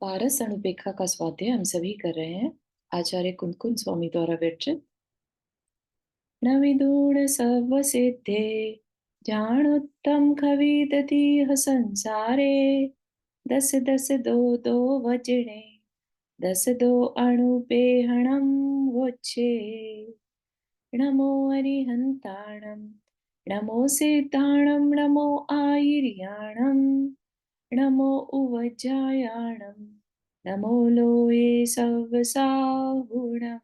पारस अणुपेखा का स्वाध्याय हम सभी कर रहे हैं। आचार्य कुंदकुंद स्वामी द्वारा विरचित। न विदूर सर्व सिद्धे जाणोत्तम खविदतीह संसारे। दस दस दो दो वजने दस दो अणुपेहणम वोचे। नमो अरिहंताणम नमो सिद्धाणम नमो आयर्याणम नमो उवज्जायाणम नमो लोये सर्वसाहुणम।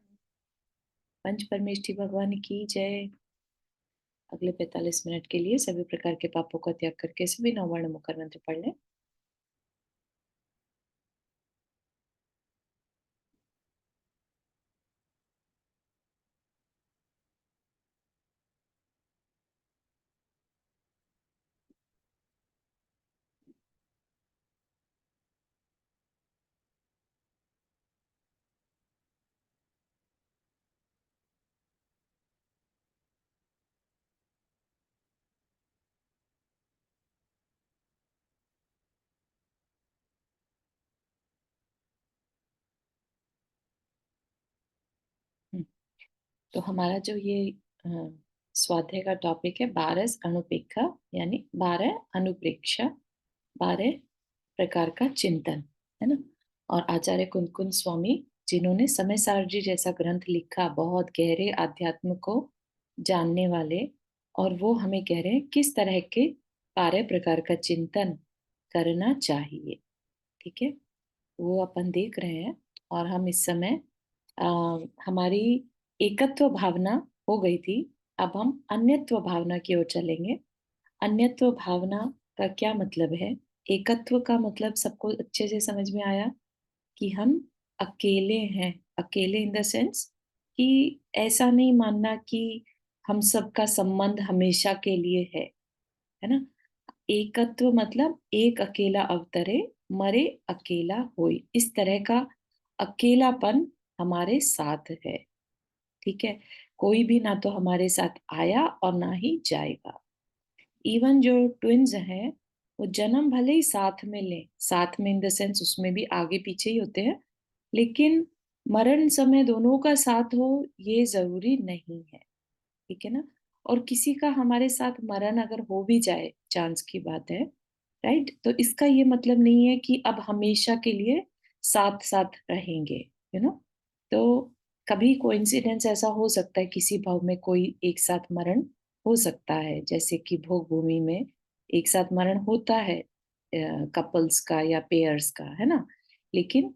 पंच परमेष्ठी भगवान की जय। अगले 45 मिनट के लिए सभी प्रकार के पापों का त्याग करके सभी नौवर्ण मुखर मंत्र पढ़ लें। तो हमारा जो ये स्वाध्याय का टॉपिक है 12 अणुपेखा यानी 12 अनुप्रेक्षा, 12 प्रकार का चिंतन, है ना। और आचार्य कुंदकुंद स्वामी जिन्होंने समय सारजी जैसा ग्रंथ लिखा, बहुत गहरे आध्यात्म को जानने वाले, और वो हमें कह रहे हैं किस तरह के 12 प्रकार का चिंतन करना चाहिए। ठीक है, वो अपन देख रहे हैं। और हम इस समय आ, हमारी एकत्व भावना हो गई थी। अब हम अन्यत्व भावना की ओर चलेंगे। अन्यत्व भावना का क्या मतलब है? एकत्व का मतलब सबको अच्छे से समझ में आया कि हम अकेले हैं। अकेले इन द सेंस कि ऐसा नहीं मानना कि हम सबका संबंध हमेशा के लिए है ना। एकत्व मतलब एक अकेला अवतरे मरे अकेला होई, इस तरह का अकेलापन हमारे साथ है। ठीक है, कोई भी ना तो हमारे साथ आया और ना ही जाएगा। इवन जो ट्विन्स हैं वो जन्म भले ही साथ में लें, साथ में इन द सेंस उसमें भी आगे पीछे ही होते हैं, लेकिन मरण समय दोनों का साथ हो ये जरूरी नहीं है। ठीक है ना। और किसी का हमारे साथ मरण अगर हो भी जाए, चांस की बात है, राइट, तो इसका ये मतलब नहीं है कि अब हमेशा के लिए साथ साथ रहेंगे, तो कभी कोइंसिडेंस ऐसा हो सकता है, किसी भाव में कोई एक साथ मरण हो सकता है, जैसे कि भोग भूमि में एक साथ मरण होता है कपल्स का या पेयर्स का, है ना। लेकिन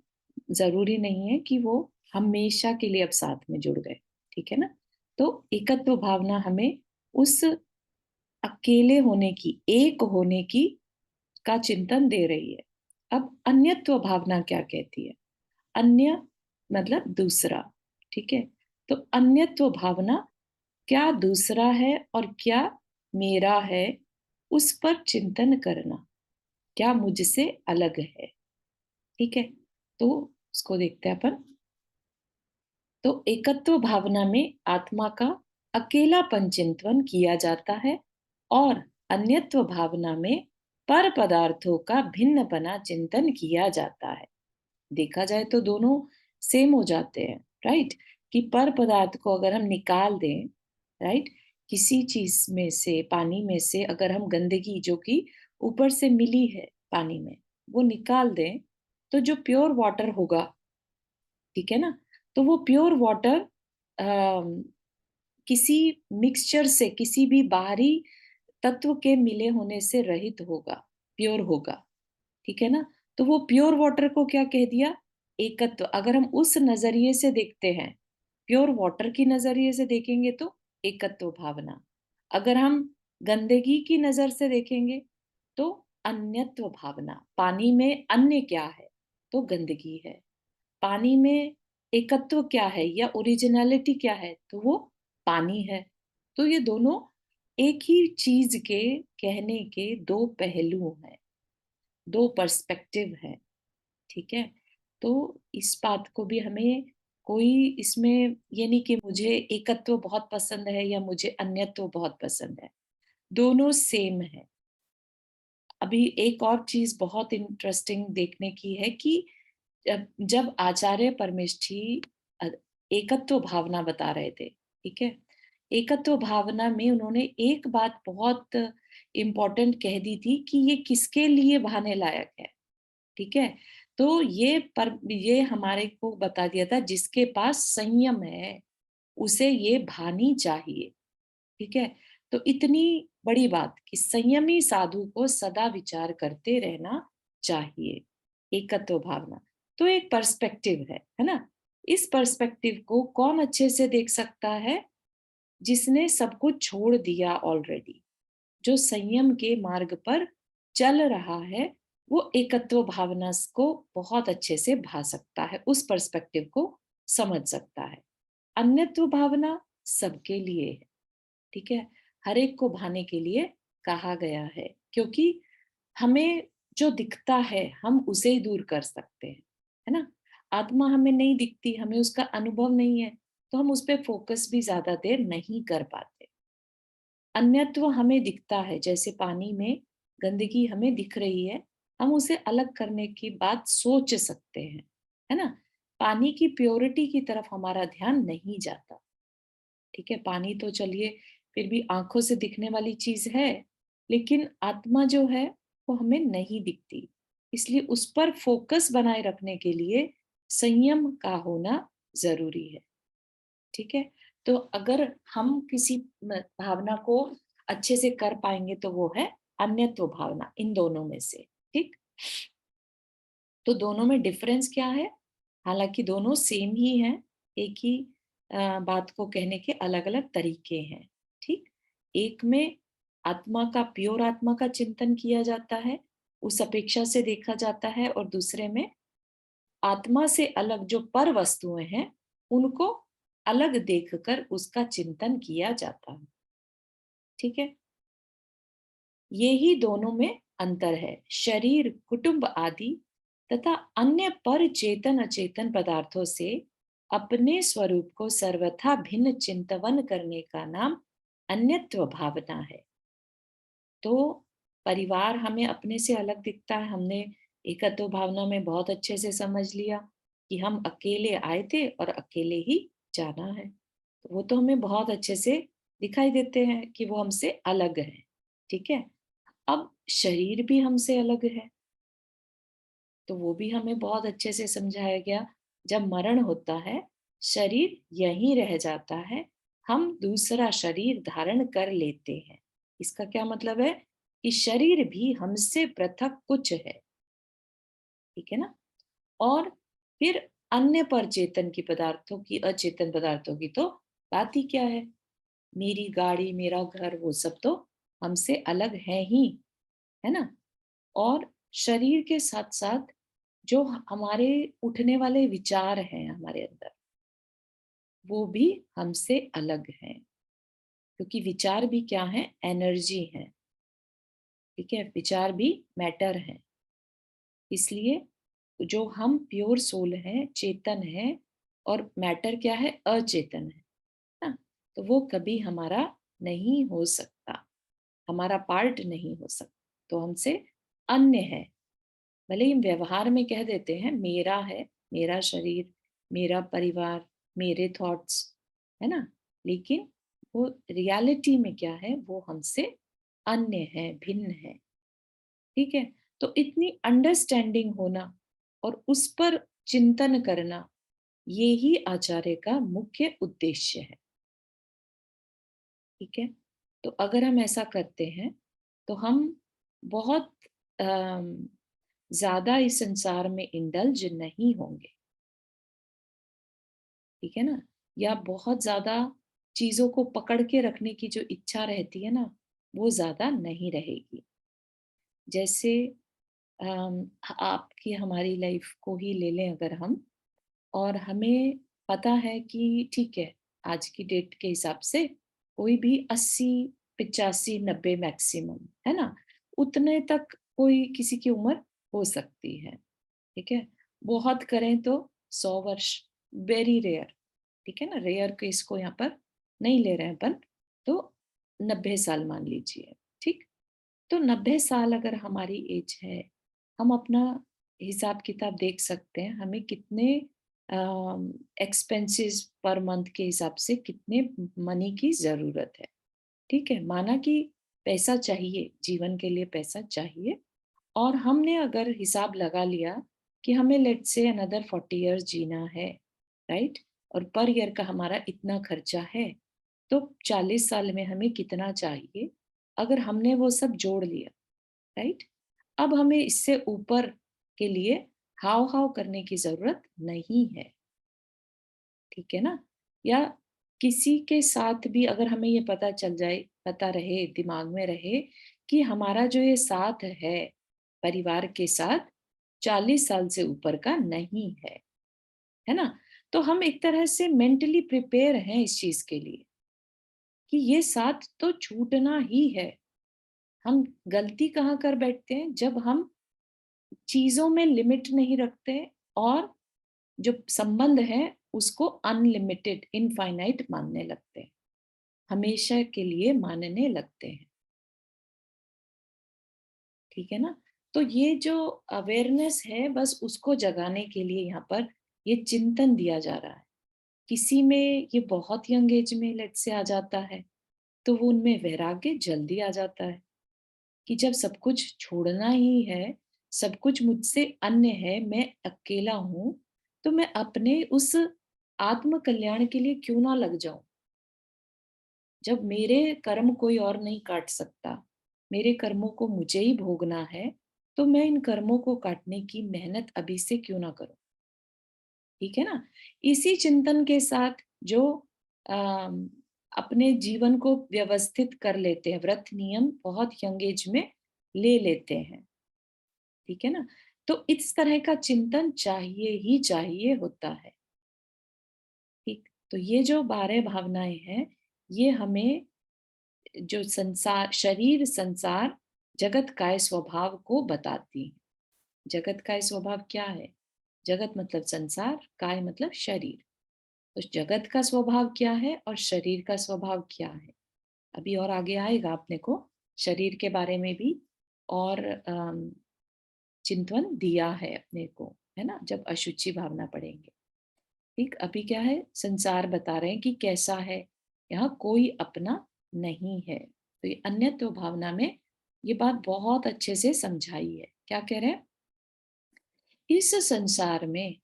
जरूरी नहीं है कि वो हमेशा के लिए अब साथ में जुड़ गए। ठीक है ना। तो एकत्व भावना हमें उस अकेले होने की, एक होने की का चिंतन दे रही है। अब अन्यत्व भावना क्या कहती है? अन्य मतलब दूसरा। ठीक है, तो अन्यत्व भावना क्या दूसरा है और क्या मेरा है, उस पर चिंतन करना, क्या मुझसे अलग है। ठीक है, तो उसको देखते हैं अपन। तो एकत्व भावना में आत्मा का अकेलापन चिंतन किया जाता है और अन्यत्व भावना में पर पदार्थों का भिन्नपना चिंतन किया जाता है। देखा जाए तो दोनों सेम हो जाते हैं, राइट। कि पर पदार्थ को अगर हम निकाल दें, राइट, किसी चीज में से, पानी में से अगर हम गंदगी जो कि ऊपर से मिली है पानी में, वो निकाल दें, तो जो प्योर वाटर होगा, ठीक है ना, तो वो प्योर वाटर किसी मिक्सचर से, किसी भी बाहरी तत्व के मिले होने से रहित होगा, प्योर होगा। ठीक है ना। तो वो प्योर वाटर को क्या कह दिया? एकत्व। अगर हम उस नजरिए से देखते हैं, प्योर वाटर की नजरिए से देखेंगे तो एकत्व भावना। अगर हम गंदगी की नजर से देखेंगे तो अन्यत्व भावना। पानी में अन्य क्या है? तो गंदगी है। पानी में एकत्व क्या है या ओरिजिनलिटी क्या है? तो वो पानी है। तो ये दोनों एक ही चीज के कहने के दो पहलू हैं, दो पर्सपेक्टिव है। ठीक है, तो इस बात को भी हमें, कोई इसमें ये नहीं कि मुझे एकत्व बहुत पसंद है या मुझे अन्यत्व बहुत पसंद है, दोनों सेम है। अभी एक और चीज बहुत इंटरेस्टिंग देखने की है कि जब जब आचार्य परमेष्ठी अ, एकत्व भावना बता रहे थे, ठीक है? एकत्व भावना में उन्होंने एक बात बहुत इम्पोर्टेंट कह दी थी कि ये किसके लिए भाने लायक है, ठीक है? तो ये हमारे को बता दिया था जिसके पास संयम है, उसे ये भानी चाहिए, ठीक है? तो इतनी बड़ी बात कि संयमी साधु को सदा विचार करते रहना चाहिए, एकत्व भावना। तो एक पर्सपेक्टिव है ना? इस पर्सपेक्टिव को कौन अच्छे से देख सकता है? जिसने सब कुछ छोड़ दिया ऑलरेडी, जो संयम के मार्ग पर चल रहा है, वो एकत्व भावना को बहुत अच्छे से भा सकता है, उस पर्सपेक्टिव को समझ सकता है। अन्यत्व भावना सबके लिए है, ठीक है? हर एक को भाने के लिए कहा गया है, क्योंकि हमें जो दिखता है, हम उसे ही दूर कर सकते हैं, है ना? आत्मा हमें नहीं दिखती, हमें उसका अनुभव नहीं है, तो हम उस पे फोकस भी ज़्यादा देर नहीं कर पाते। अन्यत्व हमें दिखता है, जैसे पानी में गंदगी हमें दिख रही है, हम उसे अलग करने की बात सोच सकते हैं, है ना? पानी की प्योरिटी की तरफ हमारा ध्यान नहीं जाता। ठीक है, पानी तो चलिए फिर भी आंखों से दिखने वाली चीज है, लेकिन आत्मा जो है वो हमें नहीं दिखती। इसलिए उस पर फोकस बनाए रखने के लिए संयम का होना जरूरी है। ठीक है, तो अगर हम किसी भावना को अच्छे से कर पाएंगे तो वो है अन्यत्व भावना, इन दोनों में से। ठीक, तो दोनों में डिफरेंस क्या है? हालांकि दोनों सेम ही है, एक ही बात को कहने के अलग अलग तरीके हैं। ठीक, एक में आत्मा का, प्योर आत्मा का चिंतन किया जाता है, उस अपेक्षा से देखा जाता है, और दूसरे में आत्मा से अलग जो पर वस्तुएं हैं उनको अलग देखकर उसका चिंतन किया जाता है। ठीक है, ये ही दोनों में अंतर है। शरीर, कुटुंब आदि तथा अन्य पर चेतन अचेतन पदार्थों से अपने स्वरूप को सर्वथा भिन्न चिंतवन करने का नाम अन्यत्व भावना है। तो परिवार हमें अपने से अलग दिखता है, हमने एकत्व भावना में बहुत अच्छे से समझ लिया कि हम अकेले आए थे और अकेले ही जाना है। तो वो तो हमें बहुत अच्छे से दिखाई देते हैं कि वो हमसे अलग है। ठीक है, अब शरीर भी हमसे अलग है, तो वो भी हमें बहुत अच्छे से समझाया गया। जब मरण होता है, शरीर यहीं रह जाता है, हम दूसरा शरीर धारण कर लेते हैं। इसका क्या मतलब है? कि शरीर भी हमसे पृथक कुछ है, ठीक है ना? और फिर अन्य पर चेतन की पदार्थों की, अचेतन पदार्थों की तो बात ही क्या है? मेरी गाड़ी, मेरा घर, वो सब तो हमसे अलग है ही, है ना? और शरीर के साथ साथ जो हमारे उठने वाले विचार हैं हमारे अंदर, वो भी हमसे अलग हैं, क्योंकि विचार भी क्या है? एनर्जी है। ठीक है, विचार भी मैटर है। इसलिए जो हम प्योर सोल हैं, चेतन है, और मैटर क्या है? अचेतन है ना? तो वो कभी हमारा नहीं हो सकता, हमारा पार्ट नहीं हो सकता, तो हमसे अन्य है। भले ही हम व्यवहार में कह देते हैं मेरा है, मेरा शरीर, मेरा परिवार, मेरे थॉट्स, है ना? लेकिन वो रियलिटी में क्या है? वो हमसे अन्य है, भिन्न है। ठीक है, तो इतनी अंडरस्टैंडिंग होना और उस पर चिंतन करना, ये ही आचार्य का मुख्य उद्देश्य है। ठीक है, तो अगर हम ऐसा करते हैं तो हम बहुत ज्यादा इस संसार में इंडल्ज नहीं होंगे। ठीक है ना? या बहुत ज्यादा चीजों को पकड़ के रखने की जो इच्छा रहती है ना, वो ज्यादा नहीं रहेगी। जैसे आपकी हमारी लाइफ को ही ले लें अगर हम, और हमें पता है कि ठीक है, आज की डेट के हिसाब से कोई भी 80, 85, 90 मैक्सिमम, है ना? उतने तक कोई किसी की उम्र हो सकती है। ठीक है, बहुत करें तो 100 वर्ष, वेरी रेयर। ठीक है ना, रेयर केस को यहाँ पर नहीं ले रहे हैं अपन, तो 90 साल मान लीजिए। ठीक, तो 90 साल अगर हमारी एज है, हम अपना हिसाब किताब देख सकते हैं हमें कितने एक्सपेंसेस पर मंथ के हिसाब से कितने मनी की ज़रूरत है। ठीक है? माना कि पैसा चाहिए, जीवन के लिए पैसा चाहिए और हमने अगर हिसाब लगा लिया कि हमें लेट्स से अनदर 40 इयर्स जीना है, राइट? और पर ईयर का हमारा इतना खर्चा है, तो 40 साल में हमें कितना चाहिए? अगर हमने वो सब जोड़ लिया, राइट? अब हमें इससे ऊपर के लिए हाव-हाव करने की ज़रूरत नहीं है, ठीक है ना? या किसी के साथ भी अगर हमें ये पता चल जाए, पता रहे, दिमाग में रहे कि हमारा जो ये साथ है, परिवार के साथ 40 साल से ऊपर का नहीं है ना? तो हम एक तरह से मेंटली प्रिपेयर हैं इस चीज़ के लिए कि ये साथ तो छूटना ही है। हम गलती कहाँ कर बैठते हैं जब हम चीज़ों में लिमिट नहीं रखते और जो संबंध है उसको अनलिमिटेड, इनफाइनाइट मानने लगते हैं, हमेशा के लिए मानने लगते हैं, ठीक है ना? तो ये जो अवेयरनेस है बस उसको जगाने के लिए यहाँ पर ये चिंतन दिया जा रहा है। किसी में ये बहुत यंग एज में लेट से आ जाता है, तो वो उनमें वैराग्य जल्दी आ जाता है कि जब सब कुछ छोड़ना ही है, सब कुछ मुझसे अन्य है, मैं अकेला हूँ, तो मैं अपने उस आत्म कल्याण के लिए क्यों ना लग जाऊँ? जब मेरे कर्म कोई और नहीं काट सकता, मेरे कर्मों को मुझे ही भोगना है, तो मैं इन कर्मों को काटने की मेहनत अभी से क्यों ना करूँ? ठीक है ना? इसी चिंतन के साथ जो अम, अपने जीवन को व्यवस्थित कर लेते हैं, व्रत नियम बहुत यंग एज में ले लेते हैं, ठीक है ना? तो इस तरह का चिंतन चाहिए ही चाहिए होता है, ठीक? तो ये जो 12 भावनाएँ हैं, ये हमें जो संसार शरीर, संसार, जगत काय स्वभाव को बताती हैं। जगत काय स्वभाव क्या है? जगत मतलब संसार, काय मतलब शरीर। तो जगत का स्वभाव क्या है और शरीर का स्वभाव क्या है? अभी और आगे आएगा अपने को शरीर के बारे में भी और चिंतवन दिया है अपने को, है ना? जब अशुचि भावना पढ़ेंगे। ठीक, अभी क्या है? संसार बता रहे हैं कि कैसा है, यहाँ कोई अपना नहीं है। तो ये अन्यत्व भावना में ये बात बहुत अच्छे से समझाई है। क्या कह रहे हैं? इस संसार में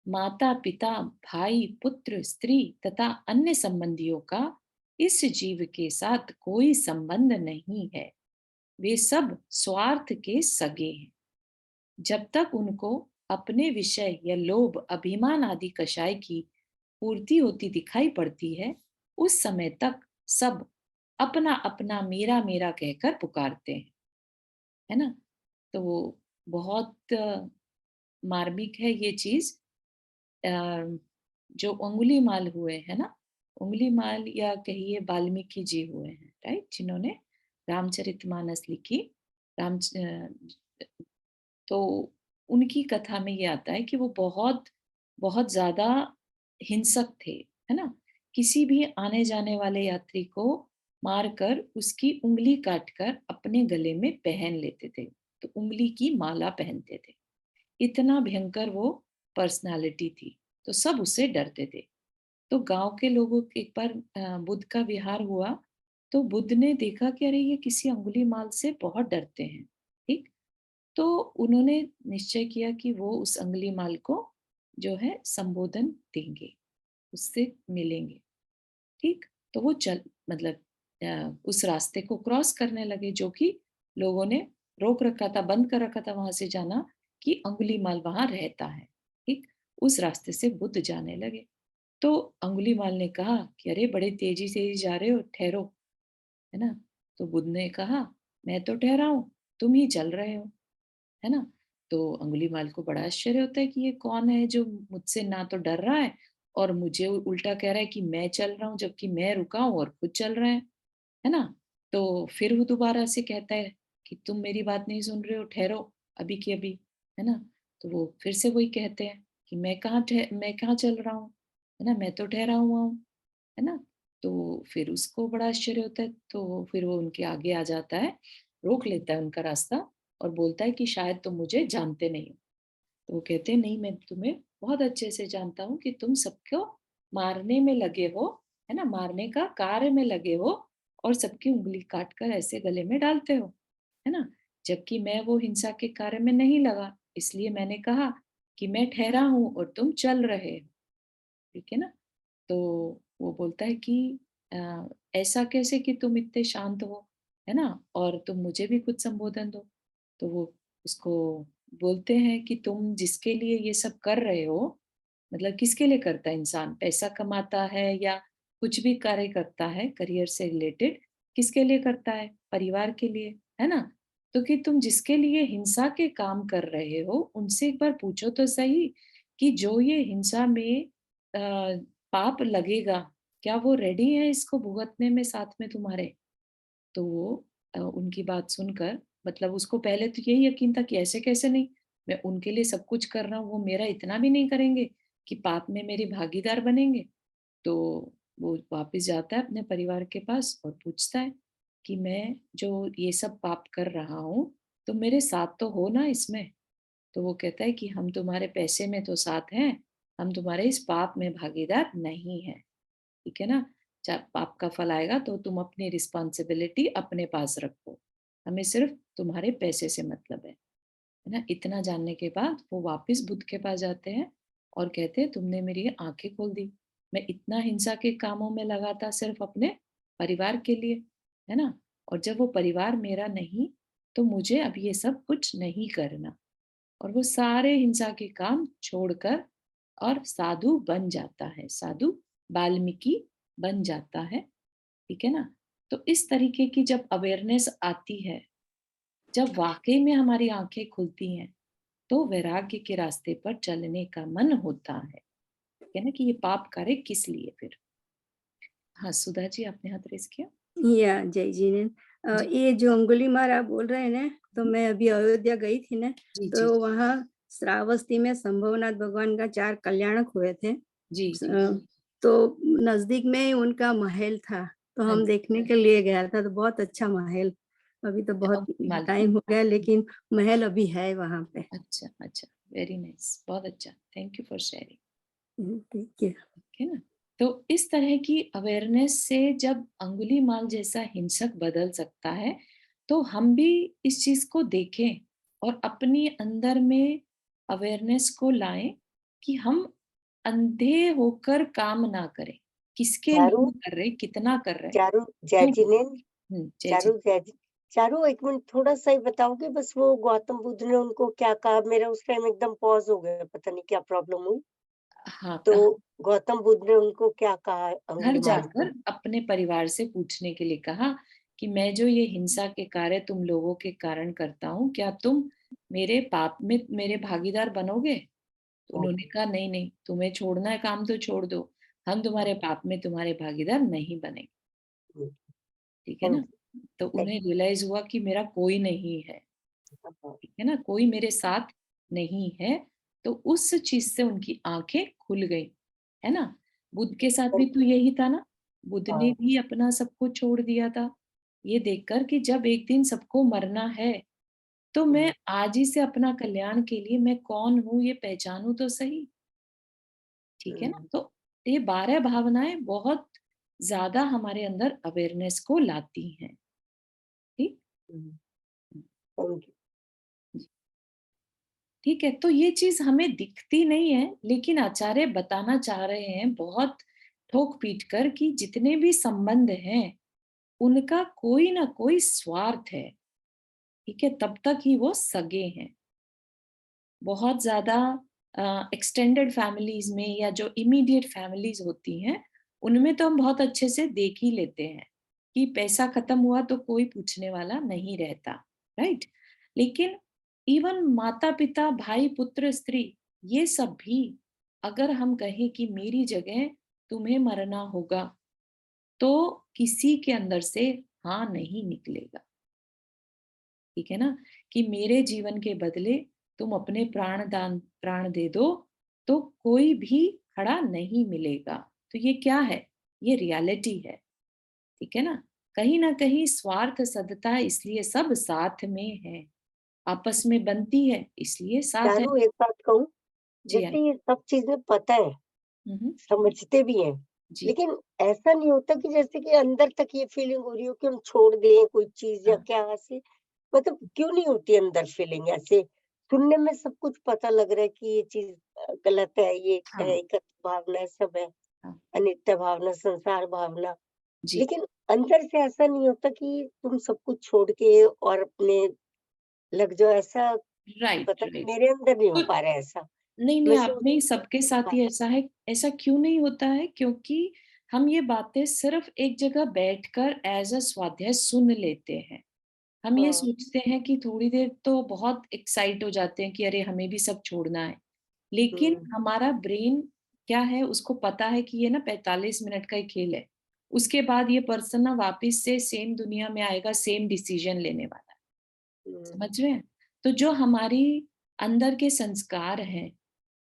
माता-पिता, भाई, पुत्र, स्त्री तथा अन्य संबंधियों का इस जीव के साथ कोई संबंध नहीं है। वे सब स्वार्थ के सगे हैं। जब तक उनको अपने विषय या लोभ, अभिमान आदि कषाय की पूर्ति होती दिखाई पड़ती है, उस समय तक सब अपना अपना मेरा मेरा कहकर पुकारते हैं, है ना? तो वो बहुत मार्मिक है ये चीज। जो उंगली माल हुए है ना, उंगली माल या कहिए वाल्मीकि जी हुए हैं, राइट, जिन्होंने रामचरितमानस लिखी। राम तो उनकी कथा में ये आता है कि वो बहुत बहुत ज्यादा हिंसक थे, है ना? किसी भी आने जाने वाले यात्री को मारकर उसकी उंगली काटकर अपने गले में पहन लेते थे, तो उंगली की माला पहनते थे। इतना भयंकर वो पर्सनालिटी थी, तो सब उससे डरते थे। तो गांव के लोगों के एक बार बुद्ध का विहार हुआ, तो बुद्ध ने देखा कि अरे ये किसी अंगुली माल से बहुत डरते हैं, ठीक? तो उन्होंने निश्चय किया कि वो उस अंगुली माल को जो है संबोधन देंगे, उससे मिलेंगे, ठीक? तो वो चल मतलब उस रास्ते को क्रॉस करने लगे जो कि लोगों ने रोक रखा था, बंद कर रखा था वहां से जाना कि अंगुलीमाल वहां रहता है, ठीक? उस रास्ते से बुद्ध जाने लगे। तो अंगुलीमाल ने कहा कि अरे बड़े तेजी से ही जा रहे हो, ठहरो, है ना? तो बुद्ध ने कहा मैं तो ठहरा हूं, तुम ही चल रहे हो, है ना? तो अंगुलीमाल को बड़ा आश्चर्य होता है कि ये कौन है जो मुझसे ना तो डर रहा है और मुझे उल्टा कह रहा है कि मैं चल रहा हूँ, जबकि मैं रुका हूँ और खुद चल रहे हैं, है ना? तो फिर वो दोबारा से कहता है कि तुम मेरी बात नहीं सुन रहे हो, ठहरो, अभी की अभी, है ना? तो वो फिर से वही कहते हैं कि मैं कहाँ चल रहा हूँ, है ना? मैं तो ठहरा हुआ हूँ, है ना? तो फिर उसको बड़ा आश्चर्य होता है, तो फिर वो उनके आगे आ जाता है, रोक लेता है उनका रास्ता और बोलता है कि शायद तुम मुझे जानते नहीं हो। तो वो कहते हैं नहीं, मैं तुम्हें बहुत अच्छे से जानता हूँ कि तुम सबको मारने में लगे हो, है ना, मारने का कार्य में लगे हो और सबकी उंगली काट कर ऐसे गले में डालते हो, है ना, जबकि मैं वो हिंसा के कार्य में नहीं लगा, इसलिए मैंने कहा कि मैं ठहरा हूं और तुम चल रहे हो। ठीक है ना। तो वो बोलता है कि अ, ऐसा कैसे कि तुम इतने शांत हो, है ना, और तुम मुझे भी कुछ संबोधन दो। तो वो उसको बोलते हैं कि तुम जिसके लिए ये सब कर रहे हो, मतलब किसके लिए करता है इंसान, पैसा कमाता है या कुछ भी कार्य करता है करियर से रिलेटेड, किसके लिए करता है, परिवार के लिए, है ना। तो कि तुम जिसके लिए हिंसा के काम कर रहे हो उनसे एक बार पूछो तो सही कि जो ये हिंसा में पाप लगेगा, क्या वो रेडी है इसको भुगतने में साथ में तुम्हारे? तो वो उनकी बात सुनकर, मतलब उसको पहले तो यही यकीन था कि ऐसे कैसे नहीं, मैं उनके लिए सब कुछ कर रहा हूँ, वो मेरा इतना भी नहीं करेंगे कि पाप में मेरे भागीदार बनेंगे। तो वो वापस जाता है अपने परिवार के पास और पूछता है कि मैं जो ये सब पाप कर रहा हूँ, तो मेरे साथ तो हो ना इसमें? तो वो कहता है कि हम तुम्हारे पैसे में तो साथ हैं, हम तुम्हारे इस पाप में भागीदार नहीं हैं। ठीक है ना? जब पाप का फल आएगा तो तुम अपनी रिस्पॉन्सिबिलिटी अपने पास रखो। हमें सिर्फ तुम्हारे पैसे से मतलब है ना? इतना जानने के बाद वो वापस बुद्ध के पास जाते हैं और कहते हैं तुमने मेरी आँखें खोल दी। मैं इतना हिंसा के कामों में लगा था सिर्फ अपने परिवार के लिए, है ना? और जब वो परिवार मेरा नहीं, तो मुझे अब ये सब कुछ नहीं करना। और वो सारे हिंसा के काम छोड़कर और साधु बन जाता है, साधु वाल्मीकि बन जाता है। ठीक है ना। तो इस तरीके की जब अवेयरनेस आती है, जब वाकई में हमारी आंखें खुलती हैं, तो वैराग्य के रास्ते पर चलने का मन होता है। ठीक है ना, कि ये पाप कार्य किस लिए फिर। हाँ, सुधा जी आपने हाथ रेस किया। या जय जिनेंद्र। जी। ये जो अंगुलीमाल आप बोल रहे हैं ना, तो मैं अभी अयोध्या गई थी ना, जी जी तो वहाँ श्रावस्ती में शंभुनाथ भगवान का 4 कल्याणक हुए थे। जी जी। तो नज़दीक में ही उनका महल था, तो हाँ हम जी। देखने के लिए गया था, तो बहुत अच्छा महल। अभी तो बहुत अंगुलीमाल का। टाइम हो गया, लेकिन महल अभी है वहाँ पे। अच्छा अच्छा, वेरी नाइस, बहुत अच्छा, थैंक यू फॉर शेयरिंग। ठीक है। है ना। तो इस तरह की अवेयरनेस से जब अंगुलीमाल जैसा हिंसक बदल सकता है, तो हम भी इस चीज को देखें और अपनी अंदर में अवेयरनेस को लाएं कि हम अंधे होकर काम ना करें, किसके चारू लिए कर रहे, कितना कर रहे, चारू क्यों। जैजिनेन जय जी। चारू जैज चारू 1 मिनट थोड़ा-सा ही बताओगे बस वो गौतम बुद्ध ने उनको क्या कहा? मेरा उस टाइम एकदम पॉज़ हो गया, पता नहीं क्या प्रॉब्लम हुई। हाँ, तो कहा। गौतम बुद्ध ने उनको क्या कहा घर अंगुलीमाल को? जाकर अपने परिवार से पूछने के लिए कहा कि मैं जो ये हिंसा के कार्य तुम लोगों के कारण करता हूँ, क्या तुम मेरे पाप में मेरे भागीदार बनोगे? तो उन्होंने ओके, कहा नहीं नहीं, तुम्हें छोड़ना है काम तो छोड़ दो, हम तुम्हारे ओके, पाप में तुम्हारे भागीदार नहीं बनेंगे। हुँ, ठीक है ना। थैंक तो यू, उन्हें रियलाइज हुआ कि मेरा कोई नहीं है, हाँ, ठीक है ना, कोई मेरे साथ नहीं है। तो उस चीज से उनकी आंखें खुल गई, है ना। बुद्ध के साथ भी तो यही था ना, बुद्ध ने हाँ, भी अपना सब कुछ छोड़ दिया था, ये देखकर कि जब एक दिन सबको मरना है, तो मैं हुँ, आज ही से अपना कल्याण के लिए मैं कौन हूँ ये पहचानूं तो सही। ठीक है ना। हुँ, तो ये 12 भावनाएं बहुत ज्यादा हमारे अंदर अवेयरनेस को लाती हैं। ठीक। हुँ, थैंक यू, ठीक है, तो ये चीज हमें दिखती नहीं है, लेकिन आचार्य बताना चाह रहे हैं बहुत ठोक पीट कर कि जितने भी संबंध हैं उनका कोई ना कोई स्वार्थ है। ठीक है, तब तक ही वो सगे हैं। बहुत ज्यादा एक्सटेंडेड फैमिलीज में या जो इमीडिएट फैमिलीज होती हैं, उनमें तो हम बहुत अच्छे से देख ही लेते हैं कि पैसा खत्म हुआ तो कोई पूछने वाला नहीं रहता, राइट। लेकिन इवन माता पिता भाई पुत्र स्त्री, ये सब भी, अगर हम कहें कि मेरी जगह तुम्हें मरना होगा, तो किसी के अंदर से हाँ नहीं निकलेगा। ठीक है ना, कि मेरे जीवन के बदले तुम अपने प्राण दे दो, तो कोई भी खड़ा नहीं मिलेगा। तो ये क्या है, ये रियलिटी है। ठीक है ना। कहीं ना कहीं स्वार्थ सदता इसलिए सब साथ में है, आपस में बनती है, इसलिए साथ है। चारू एक बात कहूँ, जी जैसे ये सब चीजें पता है, हम्म, समझते भी हैं, जी लेकिन ऐसा नहीं होता कि जैसे कि अंदर तक ये फीलिंग हो रही हो कि हम छोड़ दें कोई चीज या हाँ क्या ऐसे, मतलब क्यों नहीं होती अंदर फीलिंग ऐसे? सुनने में सब कुछ पता लग रहा है कि ये चीज गलत है, ये है, हाँ एकत्व भावना सब है, हाँ अनित्य भावना, संसार भावना, जी लेकिन अंदर से ऐसा नहीं होता कि तुम सब कुछ छोड़ के और अपने लग जाओ, ऐसा राइट पता नहीं राइट। मेरे अंदर नहीं हो तो पा रहा है ऐसा। नहीं नहीं, मैं आप सोचती नहीं, हूँ सबके कि साथ ही ऐसा है। ऐसा क्यों नहीं होता है? क्योंकि हम ये बातें सिर्फ एक जगह बैठकर एज अ स्वाध्याय सुन लेते हैं। हम ये हाँ, सोचते हैं कि थोड़ी देर तो बहुत एक्साइट हो जाते हैं कि अरे हमें भी सब छोड़ना है, लेकिन हुँ, हमारा ब्रेन क्या है, उसको पता है कि ये ना 45 मिनट का ही खेल है। उसके बाद ये पर्सन ना वापस से सेम दुनिया में आएगा, सेम डिसीजन लेने वाला है। हुँ, समझ रहे हैं? तो जो हमारी अंदर के संस्कार हैं,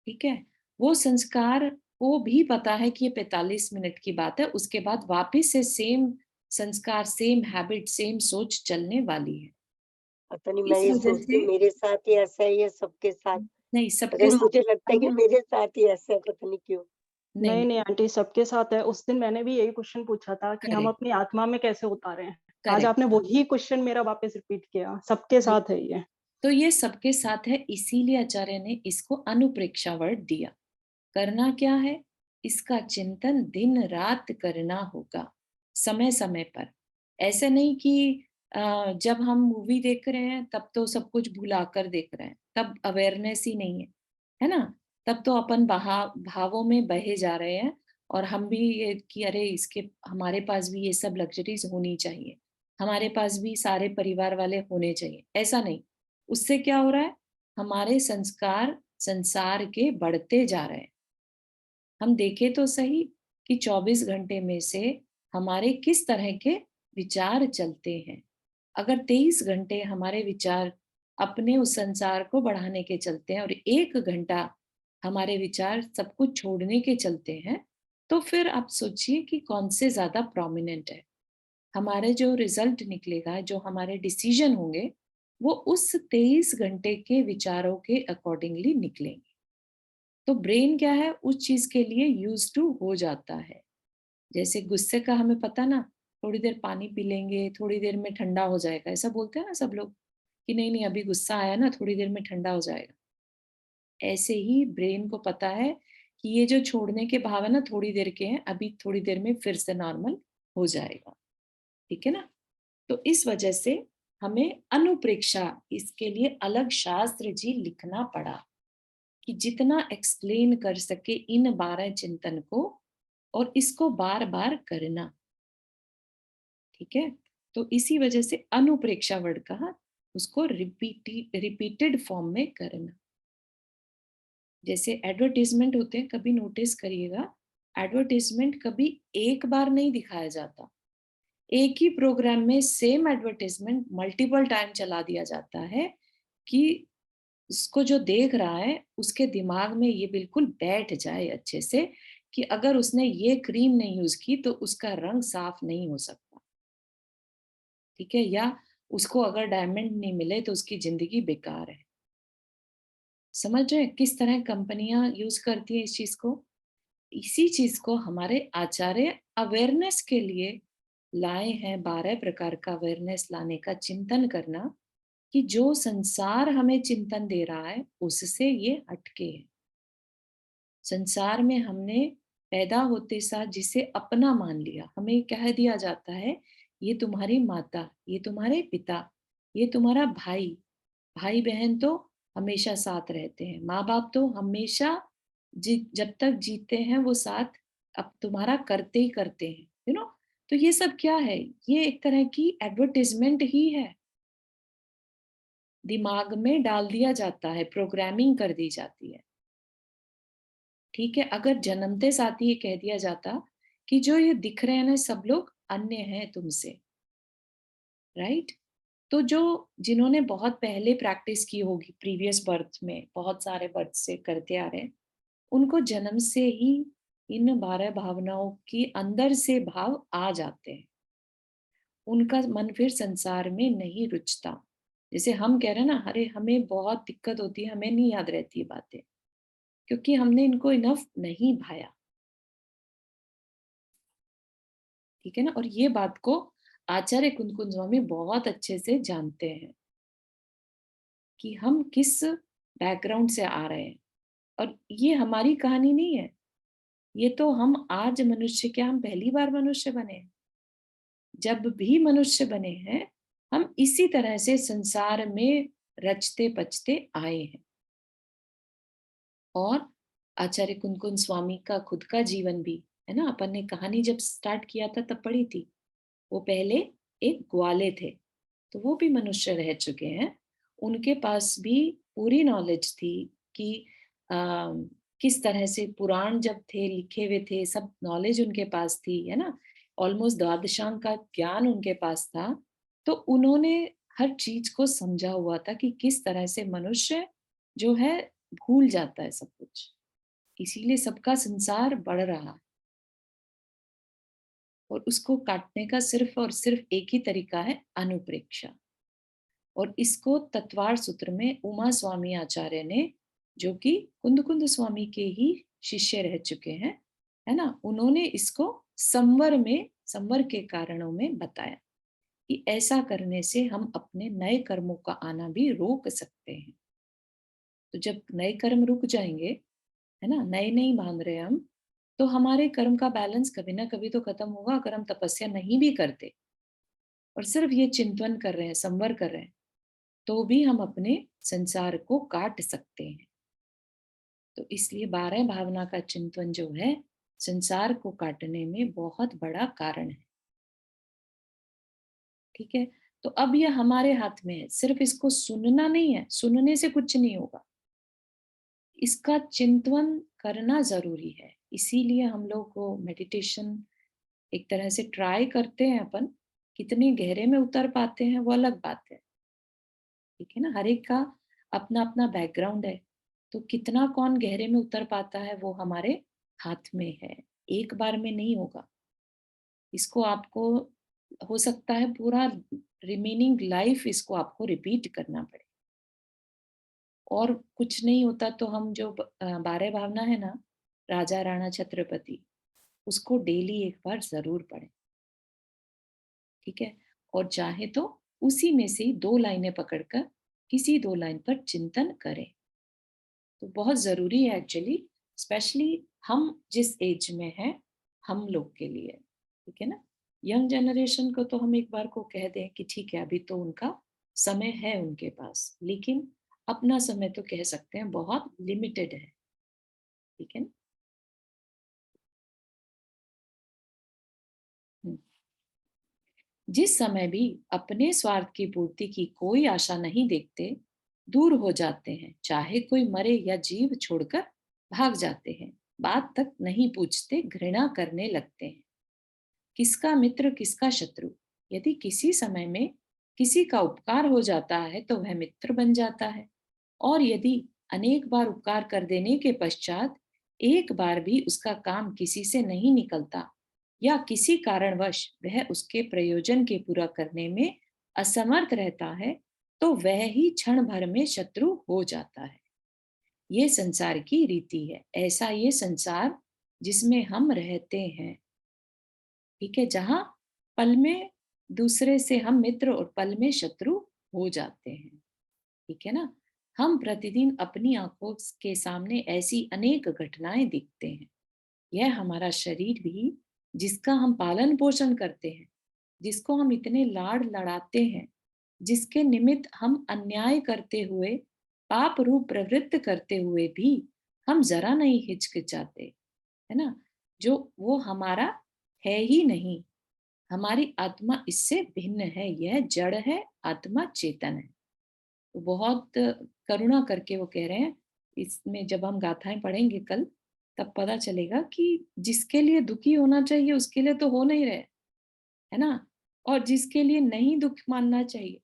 ठीक है, वो संस्कार को भी पता है कि ये 45 मिनट की बात है, उसके बाद वापस से सेम संस्कार, सेम हैबिट, सेम सोच चलने वाली है। पता नहीं, मैं इस ये वजह सोचती से हूँ मेरे साथ ही ऐसा है या सबके साथ, नहीं, पता सबके नहीं, साथ मुझे लगता ऐसा है कि है। मेरे साथ ही ऐसा है, पता नहीं क्यों? नहीं, नहीं, नहीं आंटी सबके साथ है। उस दिन मैंने भी यही क्वेश्चन पूछा था कि हम करेक्ट, अपनी आत्मा में कैसे उतारें? आज करेक्ट, आपने वही क्वेश्चन मेरा वापस रिपीट किया। सबके जी। साथ है ये। तो ये सबके साथ है, इसीलिए आचार्य ने इसको अनुप्रेक्षा वर्ड दिया। करना क्या है? इसका चिंतन दिन रात करना होगा, समय समय पर। ऐसे नहीं कि जब हम मूवी देख रहे हैं तब तो सब कुछ भुलाकर देख रहे हैं, तब अवेयरनेस ही नहीं है ना? तब तो अपन भावों में बहे जा रहे हैं, और हम भी ये कि अरे इसके हमारे पास भी ये सब लग्जरीज होनी चाहिए, हमारे पास भी सारे परिवार वाले होने चाहिए, ऐसा नहीं। उससे क्या हो रहा है? हमारे संस्कार संसार के बढ़ते जा रहे हैं। हम देखें तो सही कि 24 घंटे में से हमारे किस तरह के विचार चलते हैं। अगर 23 घंटे हमारे विचार अपने उस संसार को बढ़ाने के चलते हैं और 1 घंटा हमारे विचार सब कुछ छोड़ने के चलते हैं, तो फिर आप सोचिए कि कौन से ज्यादा प्रोमिनेंट है। हमारे जो रिजल्ट निकलेगा, जो हमारे डिसीजन होंगे, वो उस 23 घंटे के विचारों के अकॉर्डिंगली निकलेंगे। तो ब्रेन क्या है, उस चीज के लिए यूज टू हो जाता है। जैसे गुस्से का हमें पता ना, थोड़ी देर पानी पी लेंगे, थोड़ी देर में ठंडा हो जाएगा, ऐसा बोलते हैं ना सब लोग कि नहीं नहीं अभी गुस्सा आया ना, थोड़ी देर में ठंडा हो जाएगा। ऐसे ही ब्रेन को पता है कि ये जो छोड़ने के भाव है ना, थोड़ी देर के हैं, अभी थोड़ी देर में फिर से नॉर्मल हो जाएगा। ठीक है ना? तो इस वजह से हमें अनुप्रेक्षा, इसके लिए अलग शास्त्र जी लिखना पड़ा कि जितना एक्सप्लेन कर सके इन 12 चिंतन को, और इसको बार बार करना। ठीक है? तो इसी वजह से अनुप्रेक्षा वर्ड कहा, उसको रिपीटेड फॉर्म में करना। जैसे एडवर्टीजमेंट होते हैं, कभी नोटिस करिएगा, एडवर्टीजमेंट कभी एक बार नहीं दिखाया जाता। एक ही प्रोग्राम में सेम एडवर्टीजमेंट मल्टीपल टाइम चला दिया जाता है कि उसको जो देख रहा है उसके दिमाग में ये बिल्कुल बैठ जाए अच्छे से कि अगर उसने ये क्रीम नहीं यूज की तो उसका रंग साफ नहीं हो सकता। ठीक है? या उसको अगर डायमंड नहीं मिले तो उसकी जिंदगी बेकार है। समझ रहे हैं किस तरह कंपनियां यूज करती है इस चीज को? इसी चीज को हमारे आचार्य अवेयरनेस के लिए लाए हैं, 12 प्रकार का अवेयरनेस लाने का चिंतन करना, कि जो संसार हमें चिंतन दे रहा है उससे ये हटके है। संसार में हमने पैदा होते साथ जिसे अपना मान लिया, हमें कह दिया जाता है ये तुम्हारी माता, ये तुम्हारे पिता, ये तुम्हारा भाई। भाई बहन तो हमेशा साथ रहते हैं, माँ बाप तो हमेशा जब तक जीते हैं वो साथ अब तुम्हारा करते ही करते हैं, तो ये सब क्या है? ये एक तरह की एडवर्टाइजमेंट ही है, दिमाग में डाल दिया जाता है, प्रोग्रामिंग कर दी जाती है। ठीक है? अगर जन्मते साथ ही ये कह दिया जाता कि जो ये दिख रहे हैं ना सब लोग अन्य हैं तुमसे, राइट? तो जो जिन्होंने बहुत पहले प्रैक्टिस की होगी प्रीवियस बर्थ में, बहुत सारे बर्थ से करते आ रहे हैं, उनको जन्म से ही इन 12 भावनाओं के अंदर से भाव आ जाते हैं। उनका मन फिर संसार में नहीं रुचता। जैसे हम कह रहे हैं ना, अरे हमें बहुत दिक्कत होती है, हमें नहीं याद रहती है बातें, क्योंकि हमने इनको इनफ नहीं भाया। ठीक है ना। और ये बात को आचार्य कुंदकुंज स्वामी बहुत अच्छे से जानते हैं कि हम किस बैकग्राउंड से आ रहे हैं। और ये हमारी कहानी नहीं है, ये तो हम आज मनुष्य, क्या हम पहली बार मनुष्य बने हैं? जब भी मनुष्य बने हैं, हम इसी तरह से संसार में रचते पचते आए हैं। और आचार्य कुंदकुंज स्वामी का खुद का जीवन भी है ना, अपन ने कहानी जब स्टार्ट किया था तब पढ़ी थी। वो पहले एक ग्वाले थे, तो वो भी मनुष्य रह चुके हैं। उनके पास भी पूरी नॉलेज थी कि आ, किस तरह से पुराण जब थे लिखे हुए थे, सब नॉलेज उनके पास थी, है ना। ऑलमोस्ट द्वादशांग का ज्ञान उनके पास था। तो उन्होंने हर चीज को समझा हुआ था कि किस तरह से मनुष्य जो है भूल जाता है सब कुछ, इसीलिए सबका संसार बढ़ रहा है। और उसको काटने का सिर्फ और सिर्फ एक ही तरीका है, अनुप्रेक्षा। और इसको तत्वार सूत्र में उमा स्वामी आचार्य ने, जो कि कुंद कुंद स्वामी के ही शिष्य रह चुके हैं, है ना, उन्होंने इसको संवर में, संवर के कारणों में बताया कि ऐसा करने से हम अपने नए कर्मों का आना भी रोक सकते हैं। तो जब नए कर्म रुक जाएंगे, है ना, नए नहीं बांध रहे हम, तो हमारे कर्म का बैलेंस कभी ना कभी तो खत्म होगा। अगर हम तपस्या नहीं भी करते और सिर्फ ये चिंतन कर रहे हैं, संवर कर रहे हैं, तो भी हम अपने संसार को काट सकते हैं। तो इसलिए 12 भावना का चिंतन जो है, संसार को काटने में बहुत बड़ा कारण है। ठीक है। तो अब ये हमारे हाथ में है, सिर्फ इसको सुनना नहीं है, सुनने से कुछ नहीं होगा, इसका चिंतन करना जरूरी है। इसीलिए हम लोग को मेडिटेशन एक तरह से ट्राई करते हैं अपन, कितने गहरे में उतर पाते हैं वो अलग बात है। ठीक है ना, हर एक का अपना अपना बैकग्राउंड है, तो कितना कौन गहरे में उतर पाता है वो हमारे हाथ में है। एक बार में नहीं होगा, इसको आपको हो सकता है पूरा रिमेनिंग लाइफ इसको आपको रिपीट करना पड़े। और कुछ नहीं होता तो हम जो 12 भावना है ना, राजा राणा छत्रपति, उसको डेली एक बार जरूर पढ़ें। ठीक है। और चाहे तो उसी में से 2 लाइनें पकड़कर किसी 2 लाइन पर चिंतन करें, तो बहुत जरूरी है एक्चुअली, स्पेशली हम जिस एज में हैं, हम लोग के लिए। ठीक है ना। यंग जनरेशन को तो हम एक बार को कह दें कि ठीक है, अभी तो उनका समय है उनके पास, लेकिन अपना समय तो कह सकते हैं बहुत लिमिटेड है। ठीक है ना। जिस समय भी अपने स्वार्थ की पूर्ति की कोई आशा नहीं देखते, दूर हो जाते हैं, चाहे कोई मरे या जीव छोड़कर भाग जाते हैं, बात तक नहीं पूछते, घृणा करने लगते हैं। किसका मित्र किसका शत्रु, यदि किसी समय में किसी का उपकार हो जाता है तो वह मित्र बन जाता है, और यदि अनेक बार उपकार कर देने के पश्चात एक बार भी उसका काम किसी से नहीं निकलता, या किसी कारणवश वह उसके प्रयोजन के पूरा करने में असमर्थ रहता है, तो वह ही क्षण भर में शत्रु हो जाता है। ये संसार की रीति है, ऐसा ये संसार जिसमें हम रहते हैं। ठीक है। जहां पल में दूसरे से हम मित्र और पल में शत्रु हो जाते हैं। ठीक है ना। हम प्रतिदिन अपनी आंखों के सामने ऐसी अनेक घटनाएं दिखते हैं। यह हमारा शरीर भी, जिसका हम पालन पोषण करते हैं, जिसको हम इतने लाड़ लड़ाते हैं, जिसके निमित्त हम अन्याय करते हुए, पाप रूप प्रवृत्त करते हुए भी हम जरा नहीं हिचकिचाते, है ना, जो वो हमारा है ही नहीं। हमारी आत्मा इससे भिन्न है, यह जड़ है, आत्मा चेतन है। तो बहुत करुणा करके वो कह रहे हैं, इसमें जब हम गाथाएं पढ़ेंगे कल, तब पता चलेगा कि जिसके लिए दुखी होना चाहिए उसके लिए तो हो नहीं रहे, है ना। और जिसके लिए नहीं दुख मानना चाहिए,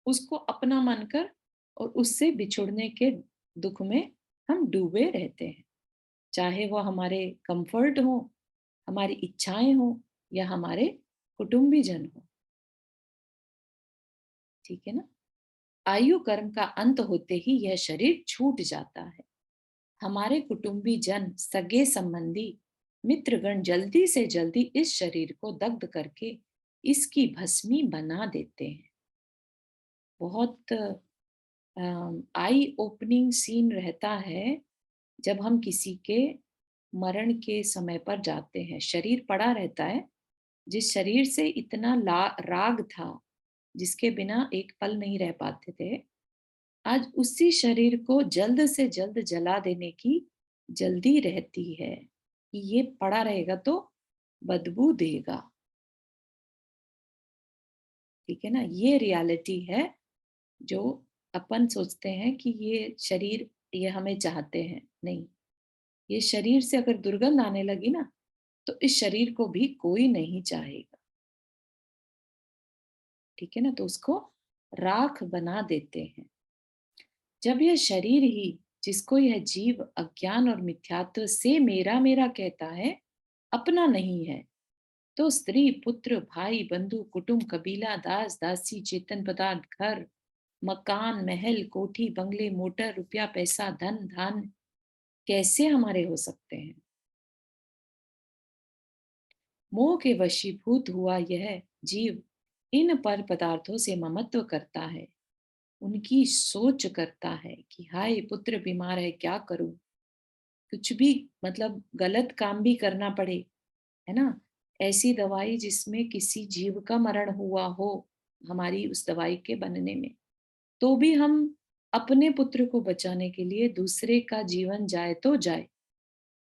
उसको अपना मानकर और उससे बिछुड़ने के दुख में हम डूबे रहते हैं, चाहे वो हमारे कंफर्ट हो, हमारी इच्छाएं हो, या हमारे कुटुंबीजन हो। ठीक है ना। आयु कर्म का अंत होते ही यह शरीर छूट जाता है। हमारे कुटुंबी जन, सगे संबंधी, मित्रगण जल्दी से जल्दी इस शरीर को दग्ध करके इसकी भस्मी बना देते हैं। बहुत आई ओपनिंग सीन रहता है जब हम किसी के मरण के समय पर जाते हैं। शरीर पड़ा रहता है, जिस शरीर से इतना राग था, जिसके बिना एक पल नहीं रह पाते थे, आज उसी शरीर को जल्द से जल्द जला देने की जल्दी रहती है कि ये पड़ा रहेगा तो बदबू देगा। ठीक है ना, ये रियलिटी है जो अपन सोचते हैं कि ये शरीर ये हमें चाहते हैं। नहीं, ये शरीर से अगर दुर्गंध आने लगी ना, तो इस शरीर को भी कोई नहीं चाहेगा। ठीक है ना, तो उसको राख बना देते हैं। जब यह शरीर ही, जिसको यह जीव अज्ञान और मिथ्यात्व से मेरा मेरा कहता है, अपना नहीं है, तो स्त्री, पुत्र, भाई, बंधु, कुटुंब, कबीला, दास, दासी, चेतन पदार्थ, घर, मकान, महल, कोठी, बंगले, मोटर, रुपया, पैसा, धन, धान कैसे हमारे हो सकते हैं? मोह के वशीभूत हुआ यह जीव इन पर पदार्थों से ममत्व करता है। उनकी सोच करता है कि हाय पुत्र बीमार है, क्या करूं? कुछ भी मतलब गलत काम भी करना पड़े, है ना? ऐसी दवाई जिसमें किसी जीव का मरण हुआ हो, हमारी उस दवाई के बनने में, तो भी हम अपने पुत्र को बचाने के लिए दूसरे का जीवन जाए तो जाए,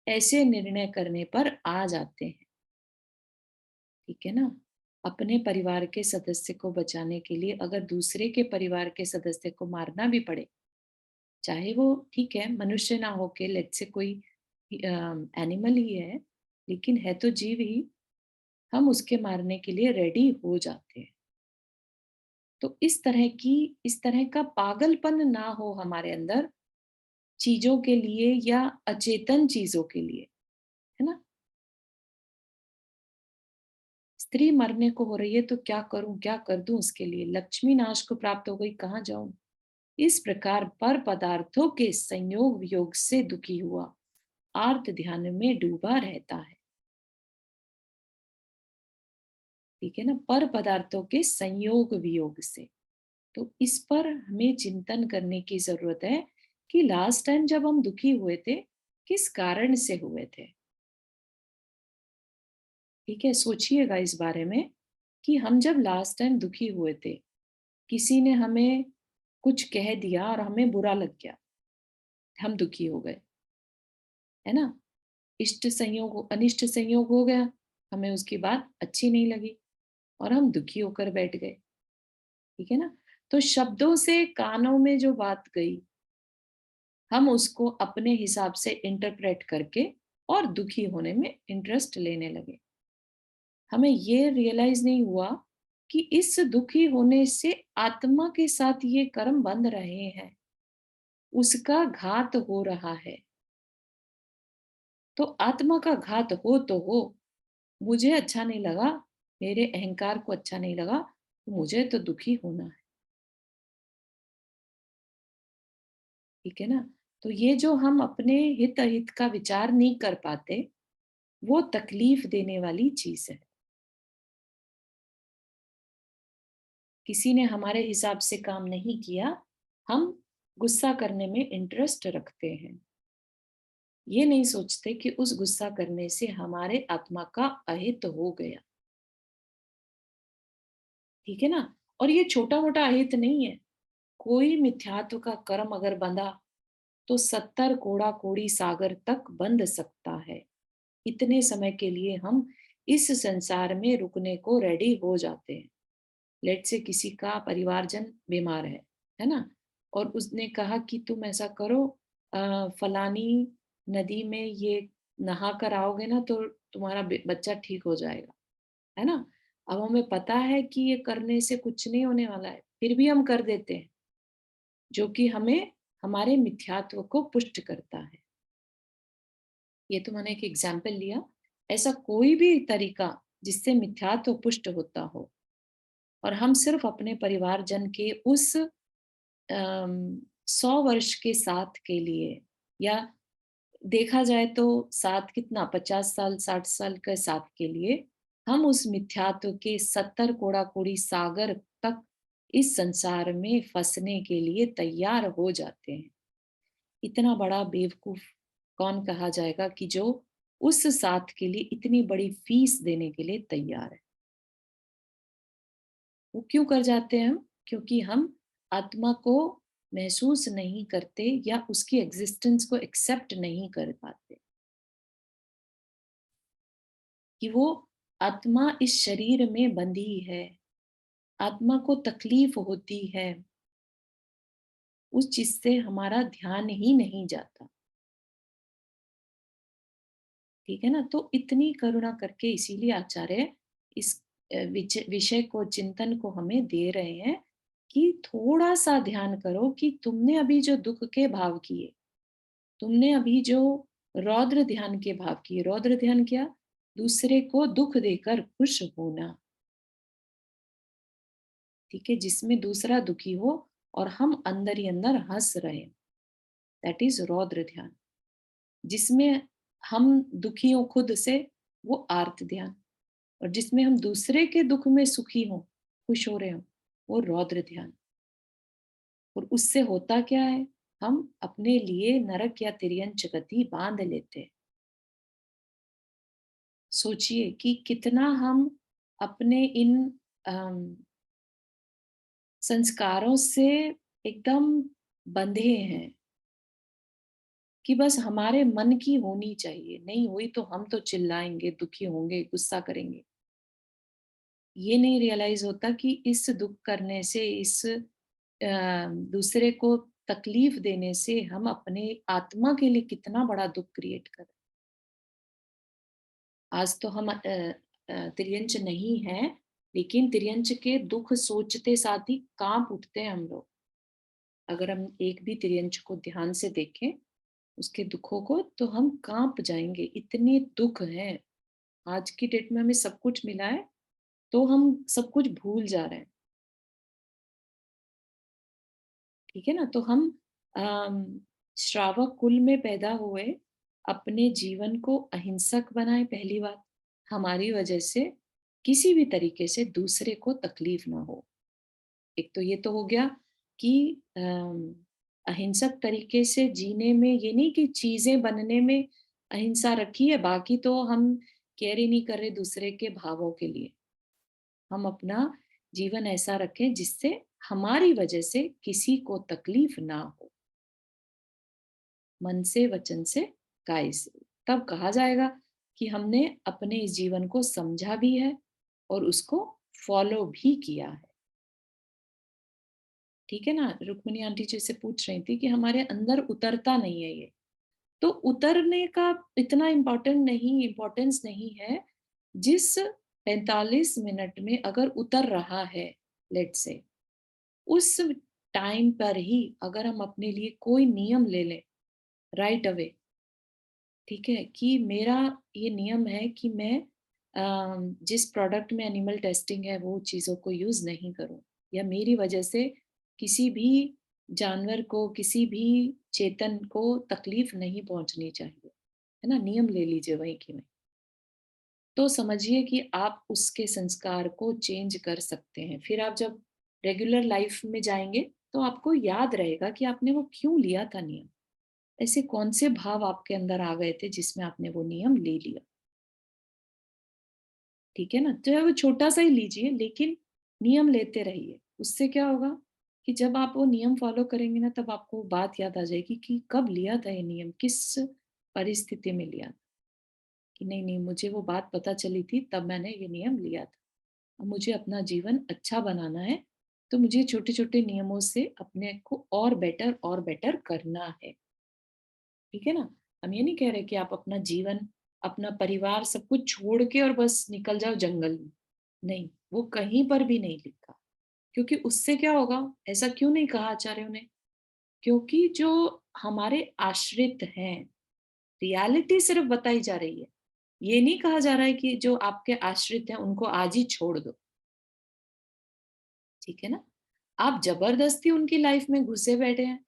ऐसे निर्णय करने पर आ जाते हैं। ठीक है ना, अपने परिवार के सदस्य को बचाने के लिए अगर दूसरे के परिवार के सदस्य को मारना भी पड़े, चाहे वो ठीक है मनुष्य ना हो के लेट से कोई एनिमल ही है, लेकिन है तो जीव ही, हम उसके मारने के लिए रेडी हो जाते हैं। तो इस तरह का पागलपन ना हो हमारे अंदर चीजों के लिए या अचेतन चीजों के लिए, है ना? स्त्री मरने को हो रही है तो क्या करूं, क्या कर दूं उसके लिए? लक्ष्मी नाश को प्राप्त हो गई, कहाँ जाऊं? इस प्रकार पर पदार्थों के संयोग वियोग से दुखी हुआ आर्त ध्यान में डूबा रहता है। ठीक है ना, पर पदार्थों के संयोग वियोग से। तो इस पर हमें चिंतन करने की जरूरत है कि लास्ट टाइम जब हम दुखी हुए थे, किस कारण से हुए थे। ठीक है, सोचिएगा इस बारे में कि हम जब लास्ट टाइम दुखी हुए थे, किसी ने हमें कुछ कह दिया और हमें बुरा लग गया, हम दुखी हो गए, है ना? इष्ट संयोग अनिष्ट संयोग हो गया, हमें उसकी बात अच्छी नहीं लगी और हम दुखी होकर बैठ गए। ठीक है ना, तो शब्दों से कानों में जो बात गई, हम उसको अपने हिसाब से इंटरप्रेट करके और दुखी होने में इंटरेस्ट लेने लगे। हमें ये रियलाइज नहीं हुआ कि इस दुखी होने से आत्मा के साथ ये कर्म बंध रहे हैं, उसका घात हो रहा है। तो आत्मा का घात हो तो हो, मुझे अच्छा नहीं लगा, मेरे अहंकार को अच्छा नहीं लगा, तो मुझे तो दुखी होना है। ठीक है ना, तो ये जो हम अपने हित अहित का विचार नहीं कर पाते, वो तकलीफ देने वाली चीज है। किसी ने हमारे हिसाब से काम नहीं किया, हम गुस्सा करने में इंटरेस्ट रखते हैं, ये नहीं सोचते कि उस गुस्सा करने से हमारे आत्मा का अहित हो गया। ठीक है ना, और ये छोटा मोटा अहित नहीं है। कोई मिथ्यात्व का कर्म अगर बंधा तो 70 कोड़ा कोड़ी सागर तक बंध सकता है। इतने समय के लिए हम इस संसार में रुकने को रेडी हो जाते हैं। लेट से किसी का परिवारजन बीमार है ना, और उसने कहा कि तुम ऐसा करो, फलानी नदी में ये नहा कर आओगे ना तो तुम्हारा बच्चा ठीक हो जाएगा, है ना? अब हमें पता है कि ये करने से कुछ नहीं होने वाला है, फिर भी हम कर देते हैं, जो कि हमें हमारे मिथ्यात्व को पुष्ट करता है। ये तो मैंने एक एग्जाम्पल लिया। ऐसा कोई भी तरीका जिससे मिथ्यात्व पुष्ट होता हो और हम सिर्फ अपने परिवारजन के उस 100 वर्ष के साथ के लिए, या देखा जाए तो साथ कितना 50 साल 60 साल के साथ के लिए हम उस मिथ्यात्व के 70 कोड़ा कोड़ी सागर तक इस संसार में फंसने के लिए तैयार हो जाते हैं। इतना बड़ा बेवकूफ कौन कहा जाएगा कि जो उस साथ के लिए इतनी बड़ी फीस देने के लिए तैयार है। वो क्यों कर जाते हैं हम? क्योंकि हम आत्मा को महसूस नहीं करते या उसकी एग्जिस्टेंस को एक्सेप्ट नहीं कर पाते कि वो आत्मा इस शरीर में बंधी है, आत्मा को तकलीफ होती है। उस चीज से हमारा ध्यान ही नहीं जाता। ठीक है ना? तो इतनी करुणा करके इसीलिए आचार्य इस विषय को, चिंतन को हमें दे रहे हैं कि थोड़ा सा ध्यान करो कि तुमने अभी जो दुख के भाव किए, तुमने अभी जो रौद्र ध्यान के भाव किए। रौद्र ध्यान क्या? दूसरे को दुख देकर खुश होना। ठीक है, जिसमें दूसरा दुखी हो और हम अंदर ही अंदर हंस रहे, दैट इज रौद्र ध्यान। जिसमें हम दुखी हो खुद से, वो आर्त ध्यान। और जिसमें हम दूसरे के दुख में सुखी हो, खुश हो रहे हो, वो रौद्र ध्यान। और उससे होता क्या है? हम अपने लिए नरक या तिर्यंच गति बांध लेते हैं। सोचिए कि कितना हम अपने इन संस्कारों से एकदम बंधे हैं कि बस हमारे मन की होनी चाहिए, नहीं हुई तो हम तो चिल्लाएंगे, दुखी होंगे, गुस्सा करेंगे। ये नहीं रियलाइज होता कि इस दुख करने से, इस दूसरे को तकलीफ देने से हम अपने आत्मा के लिए कितना बड़ा दुख क्रिएट कर रहे हैं। आज तो हम तिर्यंच नहीं है, लेकिन तिर्यंच के दुख सोचते साथ ही कांप उठते हैं हम लोग। अगर हम एक भी तिर्यंच को ध्यान से देखें, उसके दुखों को, तो हम कांप जाएंगे। इतने दुख हैं। आज की डेट में हमें सब कुछ मिला है, तो हम सब कुछ भूल जा रहे हैं। ठीक है ना? तो हम श्रावक कुल में पैदा हुए, अपने जीवन को अहिंसक बनाए। पहली बात, हमारी वजह से किसी भी तरीके से दूसरे को तकलीफ ना हो। एक तो ये तो हो गया कि अहिंसक तरीके से जीने में, ये नहीं कि चीजें बनने में अहिंसा रखी है, बाकी तो हम केयर ही नहीं कर रहे दूसरे के भावों के लिए। हम अपना जीवन ऐसा रखें जिससे हमारी वजह से किसी को तकलीफ ना हो, मन से, वचन से, काय से। तब कहा जाएगा कि हमने अपने इस जीवन को समझा भी है और उसको फॉलो भी किया है। ठीक है ना? रुक्मिणी आंटी जी से पूछ रही थी कि हमारे अंदर उतरता नहीं है ये, तो उतरने का इतना इम्पोर्टेंस नहीं है। जिस 45 मिनट में अगर उतर रहा है, लेट से, उस टाइम पर ही अगर हम अपने लिए कोई नियम ले लें राइट अवे, ठीक है, कि मेरा ये नियम है कि मैं जिस प्रोडक्ट में एनिमल टेस्टिंग है वो चीज़ों को यूज़ नहीं करूं, या मेरी वजह से किसी भी जानवर को, किसी भी चेतन को तकलीफ नहीं पहुंचनी चाहिए, है ना? नियम ले लीजिए वहीं की वहीं। तो समझिए कि आप उसके संस्कार को चेंज कर सकते हैं। फिर आप जब रेगुलर लाइफ में जाएंगे तो आपको याद रहेगा कि आपने वो क्यों लिया था नियम। ऐसे कौन से भाव आपके अंदर आ गए थे जिसमें आपने वो नियम ले लिया। ठीक है ना? चाहे वो छोटा सा ही लीजिए, लेकिन नियम लेते रहिए। उससे क्या होगा कि जब आप वो नियम फॉलो करेंगे ना, तब आपको बात याद आ जाएगी कि कब लिया था ये नियम, किस परिस्थिति में लिया था। कि नहीं नहीं, मुझे वो बात पता चली थी, तब मैंने ये नियम लिया था। अब मुझे अपना जीवन अच्छा बनाना है, तो मुझे छोटे छोटे नियमों से अपने को और बेटर करना है। ठीक है ना? हम ये नहीं कह रहे कि आप अपना जीवन, अपना परिवार, सब कुछ छोड़ के और बस निकल जाओ जंगल में। नहीं, वो कहीं पर भी नहीं लिखा। क्योंकि उससे क्या होगा? ऐसा क्यों नहीं कहा आचार्यों ने? क्योंकि जो हमारे आश्रित हैं, रियलिटी सिर्फ बताई जा रही है। ये नहीं कहा जा रहा है कि जो आपके आश्रित हैं उनको आज ही छोड़ दो। ठीक है ना? आप जबरदस्ती उनकी लाइफ में घुसे बैठे हैं,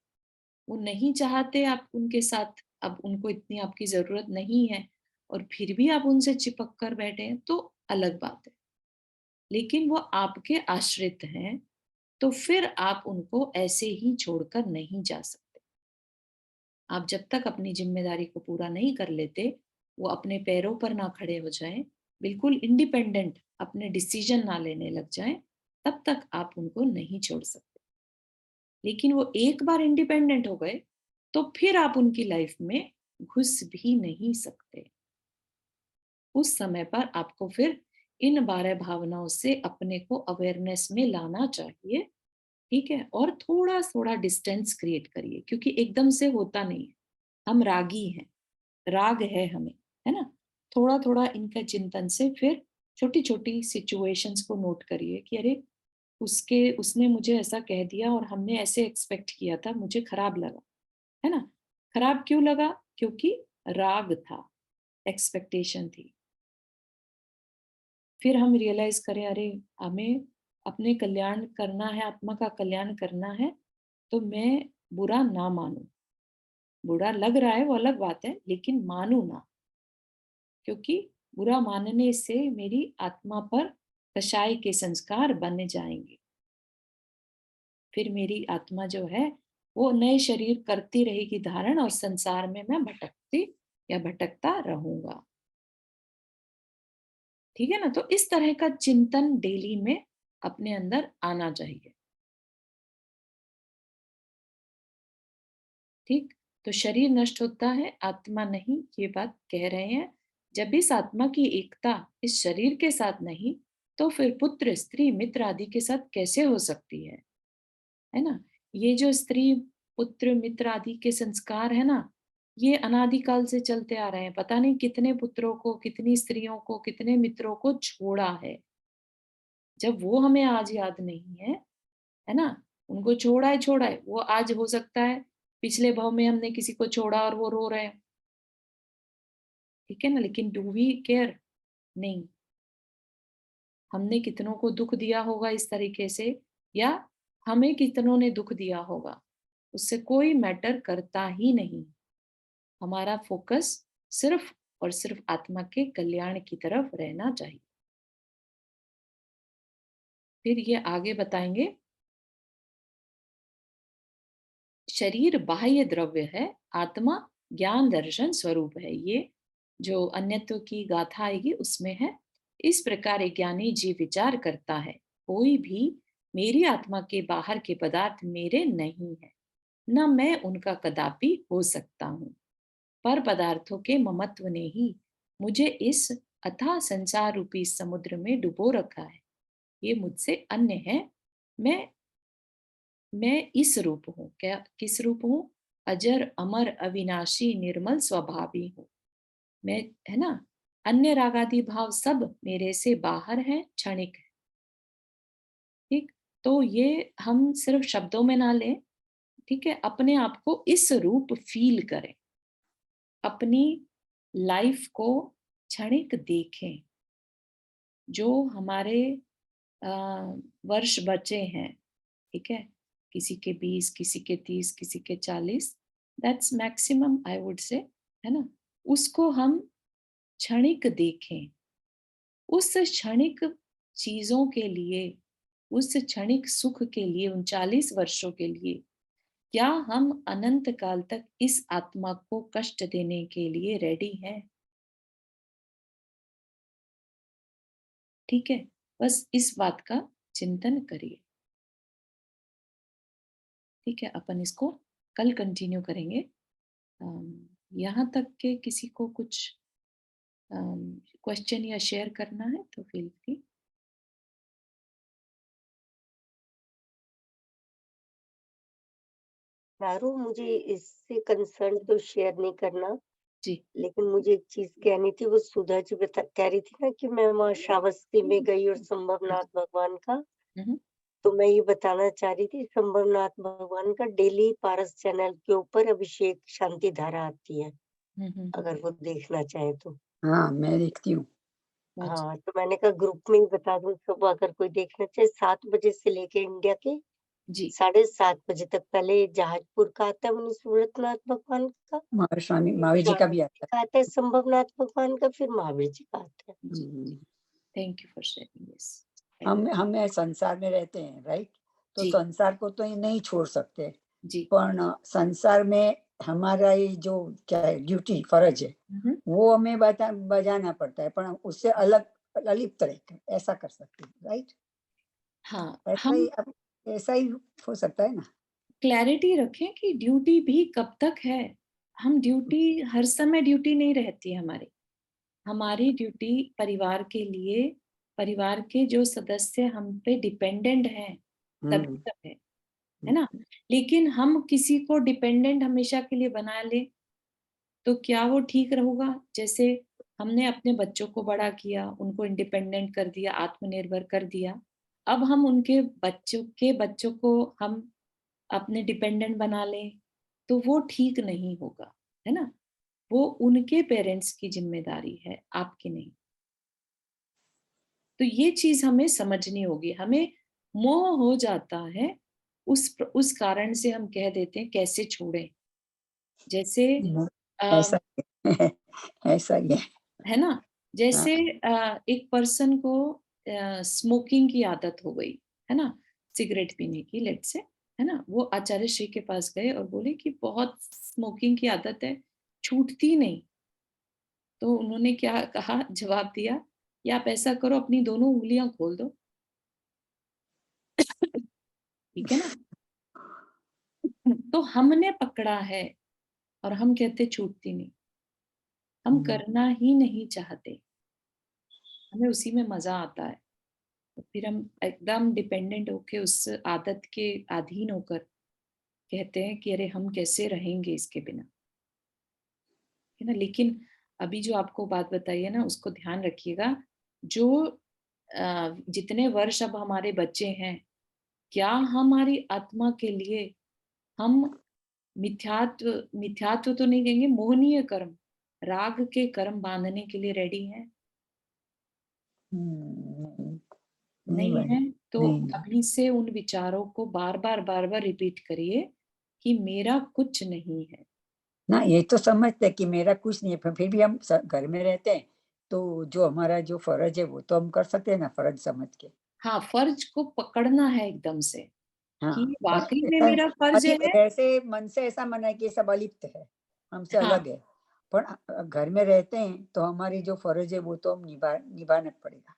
वो नहीं चाहते आप उनके साथ, अब उनको इतनी आपकी जरूरत नहीं है और फिर भी आप उनसे चिपक कर बैठे हैं, तो अलग बात है। लेकिन वो आपके आश्रित हैं, तो फिर आप उनको ऐसे ही छोड़कर नहीं जा सकते। आप जब तक अपनी जिम्मेदारी को पूरा नहीं कर लेते, वो अपने पैरों पर ना खड़े हो जाएं, बिल्कुल इंडिपेंडेंट अपने डिसीजन ना लेने लग जाएं, तब तक आप उनको नहीं छोड़ सकते। लेकिन वो एक बार इंडिपेंडेंट हो गए, तो फिर आप उनकी लाइफ में घुस भी नहीं सकते। उस समय पर आपको फिर इन 12 भावनाओं से अपने को अवेयरनेस में लाना चाहिए, ठीक है? और थोड़ा थोड़ा डिस्टेंस क्रिएट करिए, क्योंकि एकदम से होता नहीं है। हम रागी हैं, राग है हमें, है ना? थोड़ा थोड़ा इनका चिंतन से फिर छोटी छोटी सिचुएशंस को नोट करिए कि अरे, उसने मुझे ऐसा कह दिया और हमने ऐसे एक्सपेक्ट किया था, मुझे खराब लगा, है ना? खराब क्यों लगा? क्योंकि राग था, एक्सपेक्टेशन थी। फिर हम रियलाइज करें, अरे, हमें अपने कल्याण करना है, आत्मा का कल्याण करना है, तो मैं बुरा ना मानूं। बुरा लग रहा है वो अलग बात है, लेकिन मानू ना, क्योंकि बुरा मानने से मेरी आत्मा पर कषाय के संस्कार बन जाएंगे। फिर मेरी आत्मा जो है वो नए शरीर करती रहेगी धारण, और संसार में मैं भटकती या भटकता रहूंगा। ठीक है ना? तो इस तरह का चिंतन डेली में अपने अंदर आना चाहिए। ठीक, तो शरीर नष्ट होता है, आत्मा नहीं, ये बात कह रहे हैं। जब इस आत्मा की एकता इस शरीर के साथ नहीं, तो फिर पुत्र स्त्री मित्र आदि के साथ कैसे हो सकती है ना? ये जो स्त्री पुत्र मित्र आदि के संस्कार है ना, ये अनादिकाल से चलते आ रहे हैं। पता नहीं कितने पुत्रों को, कितनी स्त्रियों को, कितने मित्रों को छोड़ा है। जब वो हमें आज याद नहीं है ना? उनको छोड़ा है, वो आज हो सकता है पिछले भव में हमने किसी को छोड़ा और वो रो रहे हैं, ठीक है ना? लेकिन डू वी केयर? नहीं। हमने कितनों को दुख दिया होगा इस तरीके से, या हमें कितनों ने दुख दिया होगा, उससे कोई मैटर करता ही नहीं। हमारा फोकस सिर्फ और सिर्फ आत्मा के कल्याण की तरफ रहना चाहिए। फिर ये आगे बताएंगे, शरीर बाह्य द्रव्य है, आत्मा ज्ञान दर्शन स्वरूप है। ये जो अन्यत्व की गाथा आएगी उसमें है। इस प्रकार एक ज्ञानी जीव विचार करता है, कोई भी मेरी आत्मा के बाहर के पदार्थ मेरे नहीं है, न मैं उनका कदापि हो सकता हूँ। पर पदार्थों के ममत्व ने ही मुझे इस अथाह संसार रूपी समुद्र में डुबो रखा है। ये मुझसे अन्य है। मैं मैं इस रूप हूँ। क्या, किस रूप हूँ? अजर अमर अविनाशी निर्मल स्वभावी हूँ मैं, है ना? अन्य रागादि भाव सब मेरे से बाहर है, क्षणिक है। ठीक, तो ये हम सिर्फ शब्दों में ना लें, ठीक है? अपने आप को इस रूप फील करें, अपनी लाइफ को क्षणिक देखें। जो हमारे अ, वर्ष बचे हैं, ठीक है, किसी के 20, किसी के 30, किसी के 40, that's maximum I would say, है ना? उसको हम क्षणिक देखें। उस क्षणिक चीजों के लिए, उस क्षणिक सुख के लिए, उन 40 वर्षों के लिए, क्या हम अनंत काल तक इस आत्मा को कष्ट देने के लिए रेडी हैं? ठीक है, बस इस बात का चिंतन करिए। ठीक है, अपन इसको कल कंटिन्यू करेंगे। यहाँ तक के किसी को कुछ क्वेश्चन या शेयर करना है तो फील फ्री। चारू, मुझे इससे कंसर्न तो शेयर नहीं करना, जी। लेकिन मुझे एक चीज कहनी थी। वो सुधा जी कह रही थी ना कि मैं वहाँ श्रावस्ती में गई और संभवनाथ भगवान का, हम्म, तो मैं ये बताना चाह रही थी, संभवनाथ भगवान का डेली पारस चैनल के ऊपर अभिषेक शांति धारा आती है, अगर वो देखना चाहे तो। हाँ, मैं देखती हूँ। बहुत हाँ, तो मैंने कहा ग्रुप में ही बता दूं सब, अगर कोई देखना चाहे, 7 बजे से लेके इंडिया के जी 7:30 बजे तक। पहले जहाजपुर का आता है मुनि सूरतनाथ भगवान का, महावीर जी का भी आता का आता है संभवनाथ भगवान का, फिर महावीर जी का आता है। जी है। Thank you for sharing this. हम संसार में रहते हैं, राइट? तो जी संसार को तो ये नहीं छोड़ सकते, जी पण संसार में हमारा ये जो क्या है ड्यूटी फर्ज है वो हमें बजाना पड़ता है, पर उससे अलग अलिप्त रहकर ऐसा कर सकते हैं, राइट? हाँ ऐसा हम ही ऐसा ही हो सकता है ना। क्लैरिटी रखें कि ड्यूटी भी कब तक है। हम ड्यूटी हर समय ड्यूटी नहीं रहती है हमारी। हमारी ड्यूटी परिवार के लिए, परिवार के जो सदस्य हम पे डिपेंडेंट हैं तभी तक है ना। लेकिन हम किसी को डिपेंडेंट हमेशा के लिए बना ले तो क्या वो ठीक रहूगा? जैसे हमने अपने बच्चों को बड़ा किया, उनको इंडिपेंडेंट कर दिया, आत्मनिर्भर कर दिया। अब हम उनके बच्चों को हम अपने डिपेंडेंट बना लें, तो वो ठीक नहीं होगा, है ना? वो उनके पेरेंट्स की ज़िम्मेदारी है, आपकी नहीं। तो ये चीज़ हमें समझनी होगी। हमें मोह हो जाता है, उस कारण से हम कह देते हैं कैसे छोड़ें? जैसे अ, ऐसा ऐसा ही है ना? हाँ। जैसे एक पर्सन को स्मोकिंग की आदत हो गई, है ना? सिगरेट पीने की लेट्स से, है ना? वो आचार्य श्री के पास गए और बोले कि बहुत स्मोकिंग की आदत है, छूटती नहीं। तो उन्होंने क्या कहा, जवाब दिया कि आप ऐसा करो अपनी दोनों उँगलियाँ खोल दो। ठीक है ना? तो हमने पकड़ा है और हम कहते छूटती नहीं। हम करना ही नहीं चाहते, हमें उसी में मज़ा आता है। तो फिर हम एकदम डिपेंडेंट होके उस आदत के अधीन होकर कहते हैं कि अरे हम कैसे रहेंगे इसके बिना, है ना। लेकिन अभी जो आपको बात बताई है ना उसको ध्यान रखिएगा। जो जितने वर्ष अब हमारे बच्चे हैं, क्या हमारी आत्मा के लिए हम मिथ्यात्व तो नहीं कहेंगे, मोहनीय कर्म, राग के कर्म बांधने के लिए रेडी हैं? नहीं नहीं बने, है तो नहीं अभी से उन विचारों को बार बार रिपीट करिए कि मेरा कुछ नहीं है। ना, ये तो समझते हैं कि मेरा कुछ नहीं है, पर फिर भी हम घर में रहते हैं, तो जो हमारा जो फर्ज है वो तो हम कर सकते हैं ना, फर्ज समझ के। हाँ, फर्ज को पकड़ना है एकदम से कि हाँ, पर वाकई में ऐसा मेरा फर्ज है। ऐसे मन से ऐसा मना है कि ये सब अलिप्त है, हमसे हाँ अलग है। पर घर में रहते हैं तो हमारी जो फर्ज है वो तो हम निभाना पड़ेगा।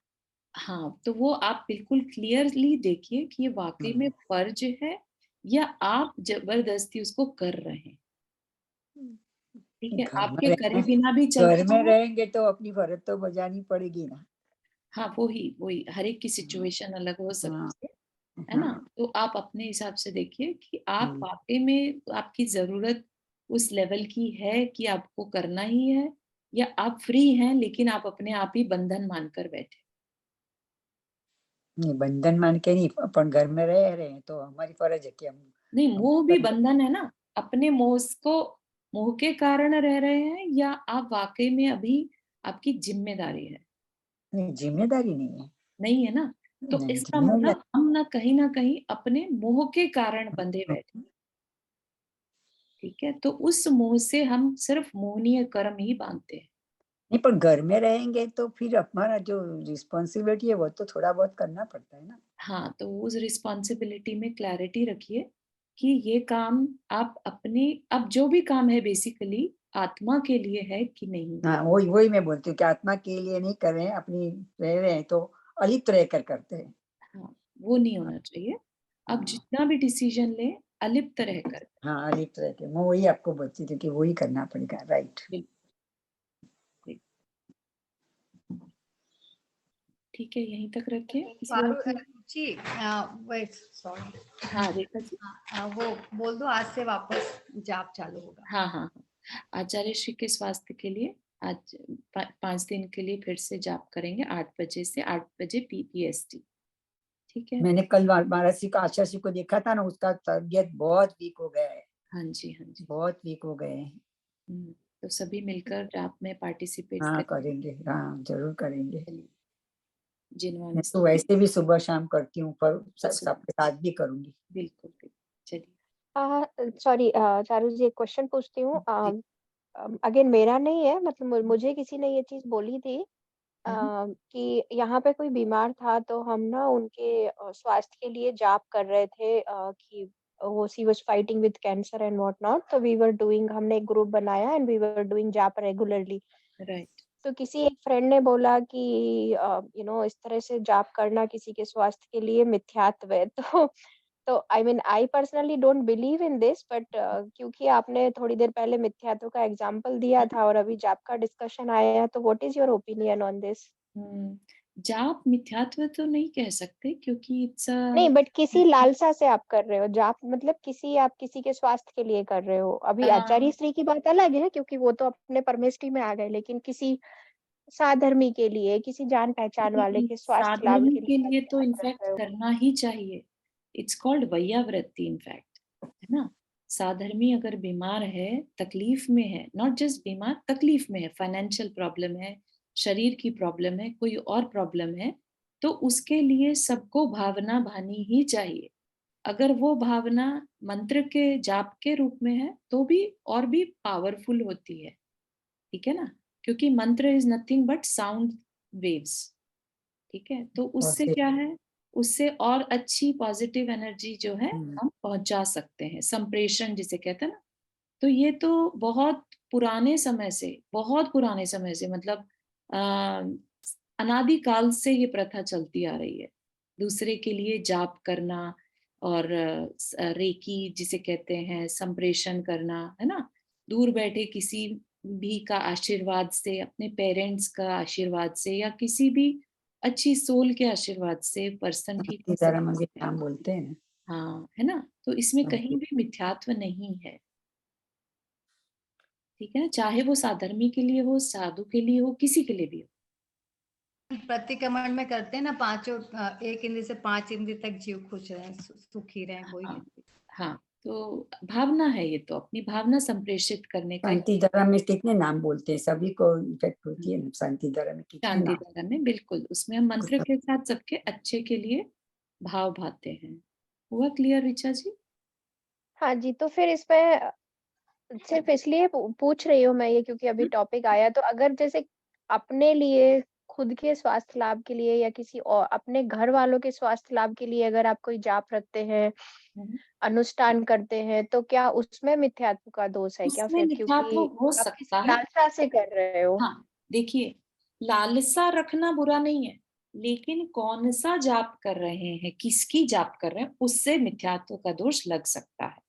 हाँ, तो वो आप बिल्कुल क्लियरली देखिए कि ये वाकई में फर्ज है या आप जबरदस्ती उसको कर रहे हैं। ठीक है, घर में आपके करे रहना, बिना भी चलता घर में है। रहेंगे तो अपनी फर्ज तो बजानी पड़ेगी ना। हाँ, वही हर एक की सिचुएशन अलग हो हाँ, सकती है ना? हाँ। तो आप अपने हिसाब से देखिए कि आप हम्म, वाक़ई में आपकी ज़रूरत उस लेवल की है कि आपको करना ही है, या आप फ्री हैं लेकिन आप अपने आप ही बंधन मानकर बैठे। नहीं, बंधन मान के नहीं, अपन घर में रह रहे हैं तो हमारी फर्ज है कि नहीं, हम मोह भी कर ले। बंधन है ना? अपने मोह के कारण रह रहे हैं या आप वाक़ई में अभी आपकी ज़िम्मेदारी है? नहीं, जिम्मेदारी नहीं है। नहीं है ना? तो नहीं, इसका जिम्मेदारी। मतलब हम ना कहीं न कहीं अपने मोह के कारण बंधे बैठे, ठीक है? तो उस मोह से हम सिर्फ़ मोहनीय कर्म ही बाँधते हैं। नहीं, पर घर में रहेंगे तो फिर हमारा जो रिस्पॉन्सिबिलिटी है वो तो थोड़ा बहुत करना पड़ता है ना। हाँ, तो उस रिस्पॉन्सिबिलिटी में क्लैरिटी रखिए कि ये काम आप अपनी, अब जो भी काम है बेसिकली आत्मा के लिए है कि नहीं? हाँ, वही वही मैं बोलती हूँ कि आत्मा के लिए नहीं कर रहे हैं, अपनी रह रहे हैं तो अलिप्त रहकर करते हैं। हाँ, वो नहीं होना चाहिए। आप हाँ, जितना भी डिसीज़न लें, अलिप्त रहकर। हाँ, अलिप्त रह के मैं वही आपको बोलती थी कि वही करना पड़ेगा, राइट। बिल्कुल, ठीक है, यहीं तक रखिए। किसी और को? रुचि वेट सॉरी हाँ, रेखा जी। वो बोल दो आज से वापस जाप चालू होगा। हाँ, हाँ, हाँ। आचार्य श्री के स्वास्थ्य के लिए आज 5 दिन के लिए फिर से जाप करेंगे 8 बजे से 8 बजे पीपीएसटी, ठीक है? मैंने कल महाराज जी को, आशा जी को देखा था ना, उसका तबीयत बहुत वीक हो गया है, हाँ जी, हाँ जी। बहुत वीक हो गए हैं। तो सभी मिलकर जाप में पार्टिसिपेट हाँ, करें। करेंगे, हाँ, जरूर करेंगे। चलिए। जिनवानी मैं तो वैसे भी सुबह शाम करती हूँ, पर सबके साथ भी करूंगी। बिल्कुल बिल्कुल। चलिए सॉरी चारू जी, एक क्वेश्चन पूछती हूँ। जी। अगेन मेरा नहीं है, मतलब मुझे किसी ने ये चीज बोली थी हम्म, कि यहाँ पे कोई बीमार था तो हम ना उनके स्वास्थ्य के लिए जाप कर रहे थे, कि वो she was fighting with cancer and what not, तो वी वर डूइंग, हमने एक ग्रुप बनाया एंड वी वर डूइंग जाप रेगुलरली। राइट। तो किसी एक फ्रेंड ने बोला कि इस तरह से जाप करना किसी के स्वास्थ्य के लिए मिथ्यात्व है। तो I mean I personally don't believe in this, but क्योंकि आपने थोड़ी देर पहले मिथ्यात्व का एग्जांपल दिया था और अभी जाप का डिस्कशन आया है, तो what is your opinion on this? जाप मिथ्यात्व तो नहीं कह सकते, क्योंकि इट्स नहीं, बट किसी लालसा से आप कर रहे हो जाप, मतलब आप किसी के स्वास्थ्य के लिए कर रहे हो। अभी आचार्य श्री की बात अलग है क्योंकि वो तो अपने परमेष्ठी में आ गए, लेकिन किसी साधर्मी के लिए, किसी जान पहचान वाले के स्वास्थ्य लाभ साधर्मी के के लिए लिए तो आप कर इनफैक्ट रहे हो। करना ही चाहिए। इट्स कॉल्ड वैयावृत्ति इनफैक्ट, है ना। साधर्मी अगर बीमार है, तकलीफ में है, नॉट जस्ट बीमार, तकलीफ में है, फाइनेंशियल प्रॉब्लम है, शरीर की प्रॉब्लम है, कोई और प्रॉब्लम है, तो उसके लिए सबको भावना भानी ही चाहिए। अगर वो भावना मंत्र के जाप के रूप में है तो भी और भी पावरफुल होती है, ठीक है ना, क्योंकि मंत्र is nothing but sound waves, ठीक है। तो उससे क्या है, उससे और अच्छी पॉजिटिव एनर्जी जो है हम पहुंचा सकते हैं, संप्रेषण जिसे कहते हैं ना। तो ये तो बहुत पुराने समय से, बहुत पुराने समय से, मतलब अनादि काल से ये प्रथा चलती आ रही है, दूसरे के लिए जाप करना और रेकी जिसे कहते हैं संप्रेषण करना, है ना। दूर बैठे किसी भी का आशीर्वाद से, अपने पेरेंट्स का आशीर्वाद से, या किसी भी अच्छी सोल के आशीर्वाद से पर्सन ठीक हो तरह में सकता भी है। नाम बोलते हैं। हाँ, है ना। तो इसमें कहीं भी मिथ्यात्व नहीं है, ठीक है ना, चाहे वो साधर्मी के लिए हो, साधु के लिए हो, किसी के लिए भी हो। प्रतिक्रमण में करते हैं ना, पांचों, एक इंद्र से 5 इंद्र तक जीव खुश रहे, सुखी रहे, कोई हाँ, हाँ, तो भावना है, ये तो अपनी भावना संप्रेषित करने का। शांति धारा में कितने नाम बोलते हैं, सभी को इफेक्ट होती है ना शांति धारा में, कितने शांति नाम। धारा में बिल्कुल, उसमें हम मंत्र के साथ सबके अच्छे के लिए भाव भाते हैं। हुआ क्लियर ऋचा जी? हाँ जी, तो फिर इसमें सिर्फ इसलिए पूछ रही हूँ मैं ये, क्योंकि अभी टॉपिक आया, तो अगर जैसे अपने लिए, खुद के स्वास्थ्य लाभ के लिए या किसी और अपने घर वालों के स्वास्थ्य लाभ के लिए अगर आप कोई जाप रखते हैं, हम्म, अनुष्ठान करते हैं, तो क्या उसमें मिथ्यात्व का दोष है क्या उसमें फिर? मिथ्यात्व क्योंकि हो आप सकता किसी है। लालसा से कर रहे हो। हाँ, देखिए, लालसा रखना बुरा नहीं है, लेकिन कौन सा जाप कर रहे हैं, किसकी जाप कर रहे हैं, उससे मिथ्यात्व का दोष लग सकता है।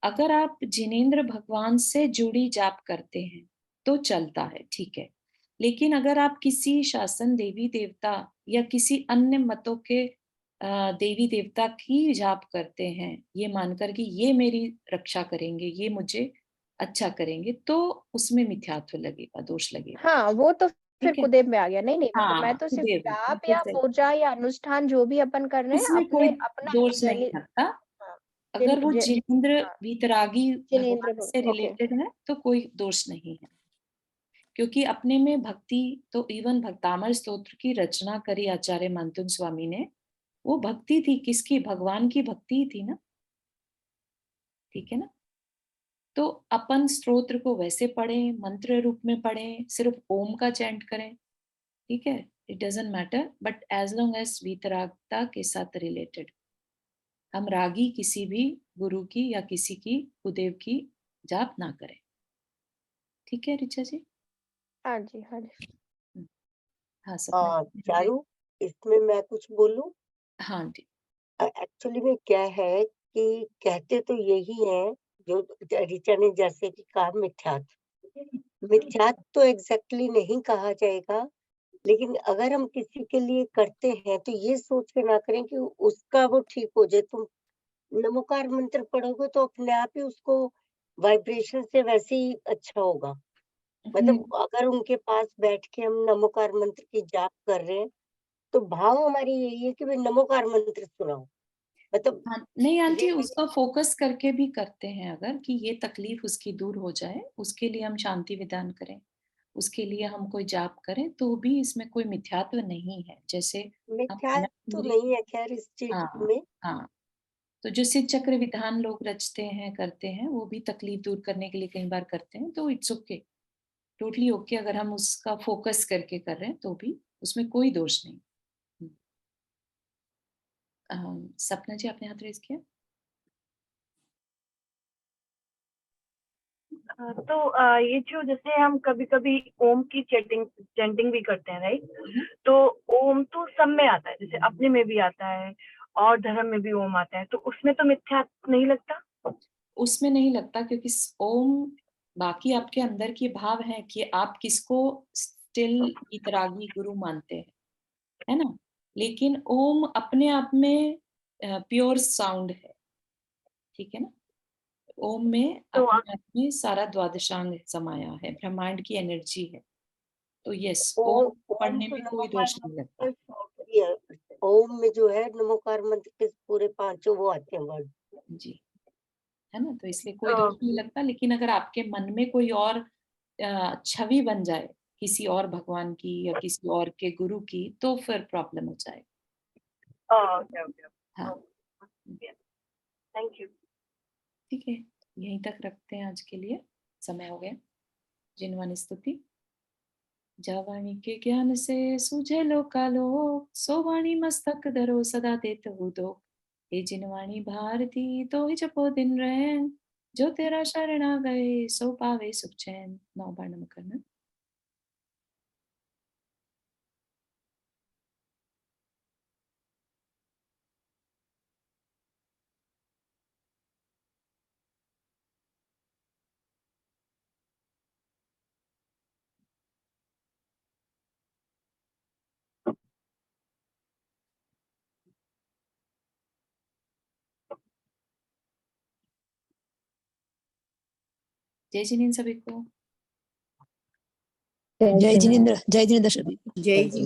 अगर आप जिनेंद्र भगवान से जुड़ी जाप करते हैं तो चलता है, ठीक है। लेकिन अगर आप किसी शासन देवी देवता या किसी अन्य मतों के देवी देवता की जाप करते हैं, ये मानकर कि ये मेरी रक्षा करेंगे, ये मुझे अच्छा करेंगे, तो उसमें मिथ्यात्व लगेगा, दोष लगेगा, हाँ, वो तो फिर ठीक है। कुदेव में आ गया। नहीं नहीं, मतलब मैं हाँ, तो सिर्फ कुदेव में जाप बिल्कुल या सही, पूजा या अनुष्ठान जो भी अपन कर रहे हैं, उसमें कोई अपने अपना दोष नहीं जैनी। लगता। हाँ, अगर वो जिनेंद्र हाँ, वीतरागी जिनेंद्र भगवान से ओके। रिलेटेड है तो कोई दोष नहीं है, क्योंकि अपने में भक्ति, तो इवन भक्तामर स्तोत्र की रचना करी आचार्य मंतुन स्वामी ने, वो भक्ति थी, किसकी? भगवान की भक्ति ही थी ना, ठीक है ना। तो अपन स्तोत्र को वैसे पढ़ें, मंत्र रूप में पढ़ें, सिर्फ ओम का चैंट करें, ठीक है, it doesn't matter, but as long as वीतरागता के साथ रिलेटेड, हम रागी किसी भी गुरु की या किसी की कुदेव की जाप ना करें, ठीक है ऋचा जी? हाँ जी, हाँ जी। हाँ, सपना जी। चारू, इसमें मैं कुछ बोलूं? हाँ जी। एक्चुअली में क्या है कि कहते तो यही है, जो ऋचा ने जैसे कि कहा, मिथ्यात्व तो एग्जैक्टली नहीं कहा जाएगा, लेकिन अगर हम किसी के लिए करते हैं तो ये सोच के ना करें कि उसका वो ठीक हो जाए। तुम नमोकार मंत्र पढ़ोगे तो अपने आप ही उसको वाइब्रेशन से वैसे ही अच्छा होगा। मतलब अगर उनके पास बैठ के हम नमोकार मंत्र की जाप कर रहे हैं, तो भाव हमारी यही है कि भाई नमोकार मंत्र सुनाओ। मतलब हाँ, नहीं आंटी, ये उसका फोकस करके भी करते हैं, अगर कि ये तकलीफ उसकी दूर हो जाए, उसके लिए हम शांति विधान करें, उसके लिए हम कोई जाप करें तो भी इसमें कोई मिथ्यात्व नहीं है। जैसे हम मिथ्या तो पूरी नहीं है खैर इस चीज हाँ, में। हाँ। तो जो शिव चक्र विधान लोग रचते हैं, करते हैं, वो भी तकलीफ दूर करने के लिए कई बार करते हैं, तो इट्स ओके, टोटली ओके अगर हम उसका फोकस करके कर रहे हैं तो भी उसमें कोई दोष नहीं। सपना जी आपने हाथ रेज किया? तो ये जो जैसे हम कभी कभी ओम की चैंटिंग भी करते हैं, राइट? तो ओम तो सब में आता है, जैसे अपने में भी आता है और धर्म में भी ओम आता है, तो उसमें तो मिथ्या नहीं लगता? उसमें नहीं लगता, क्योंकि ओम बाकी आपके अंदर के भाव है कि आप किसको स्टिल इतरागी गुरु मानते हैं, है ना? लेकिन ओम अपने आप में प्योर साउंड है, ठीक है ना? ओम में तो अपने आप में सारा द्वादशांग समाया है, ब्रह्मांड की एनर्जी है। तो यस, ओम ओम पढ़ने तो में कोई नमोकार दोष नहीं लगता। मंत्र भी है। ओम में जो है नमोकार मंत्र के पूरे पांचों वो आते हैं वर्ड। जी, है ना? तो इसलिए कोई दोष नहीं लगता। लेकिन अगर आपके मन में कोई और छवि बन जाए किसी और भगवान की या किसी और के गुरु की, तो फिर प्रॉब्लम हो जाए। ओके ओके, हाँ, थैंक यू। ठीक है, यहीं तक रखते हैं आज के लिए, समय हो गया। जिनवानी स्तुति। जावाणी के ज्ञान से सूझे लोकालोक, सो वाणी मस्तक धरो सदा देत हो दो। हे जिनवाणी भारती तो ही जपो दिन रैन, जो तेरा शरण आ गए सो पावे सुख चैन। 9 बार नमक करना। जय जिनेन्द्र सभी को। जय जिनेन्द्र सभी। जय जी।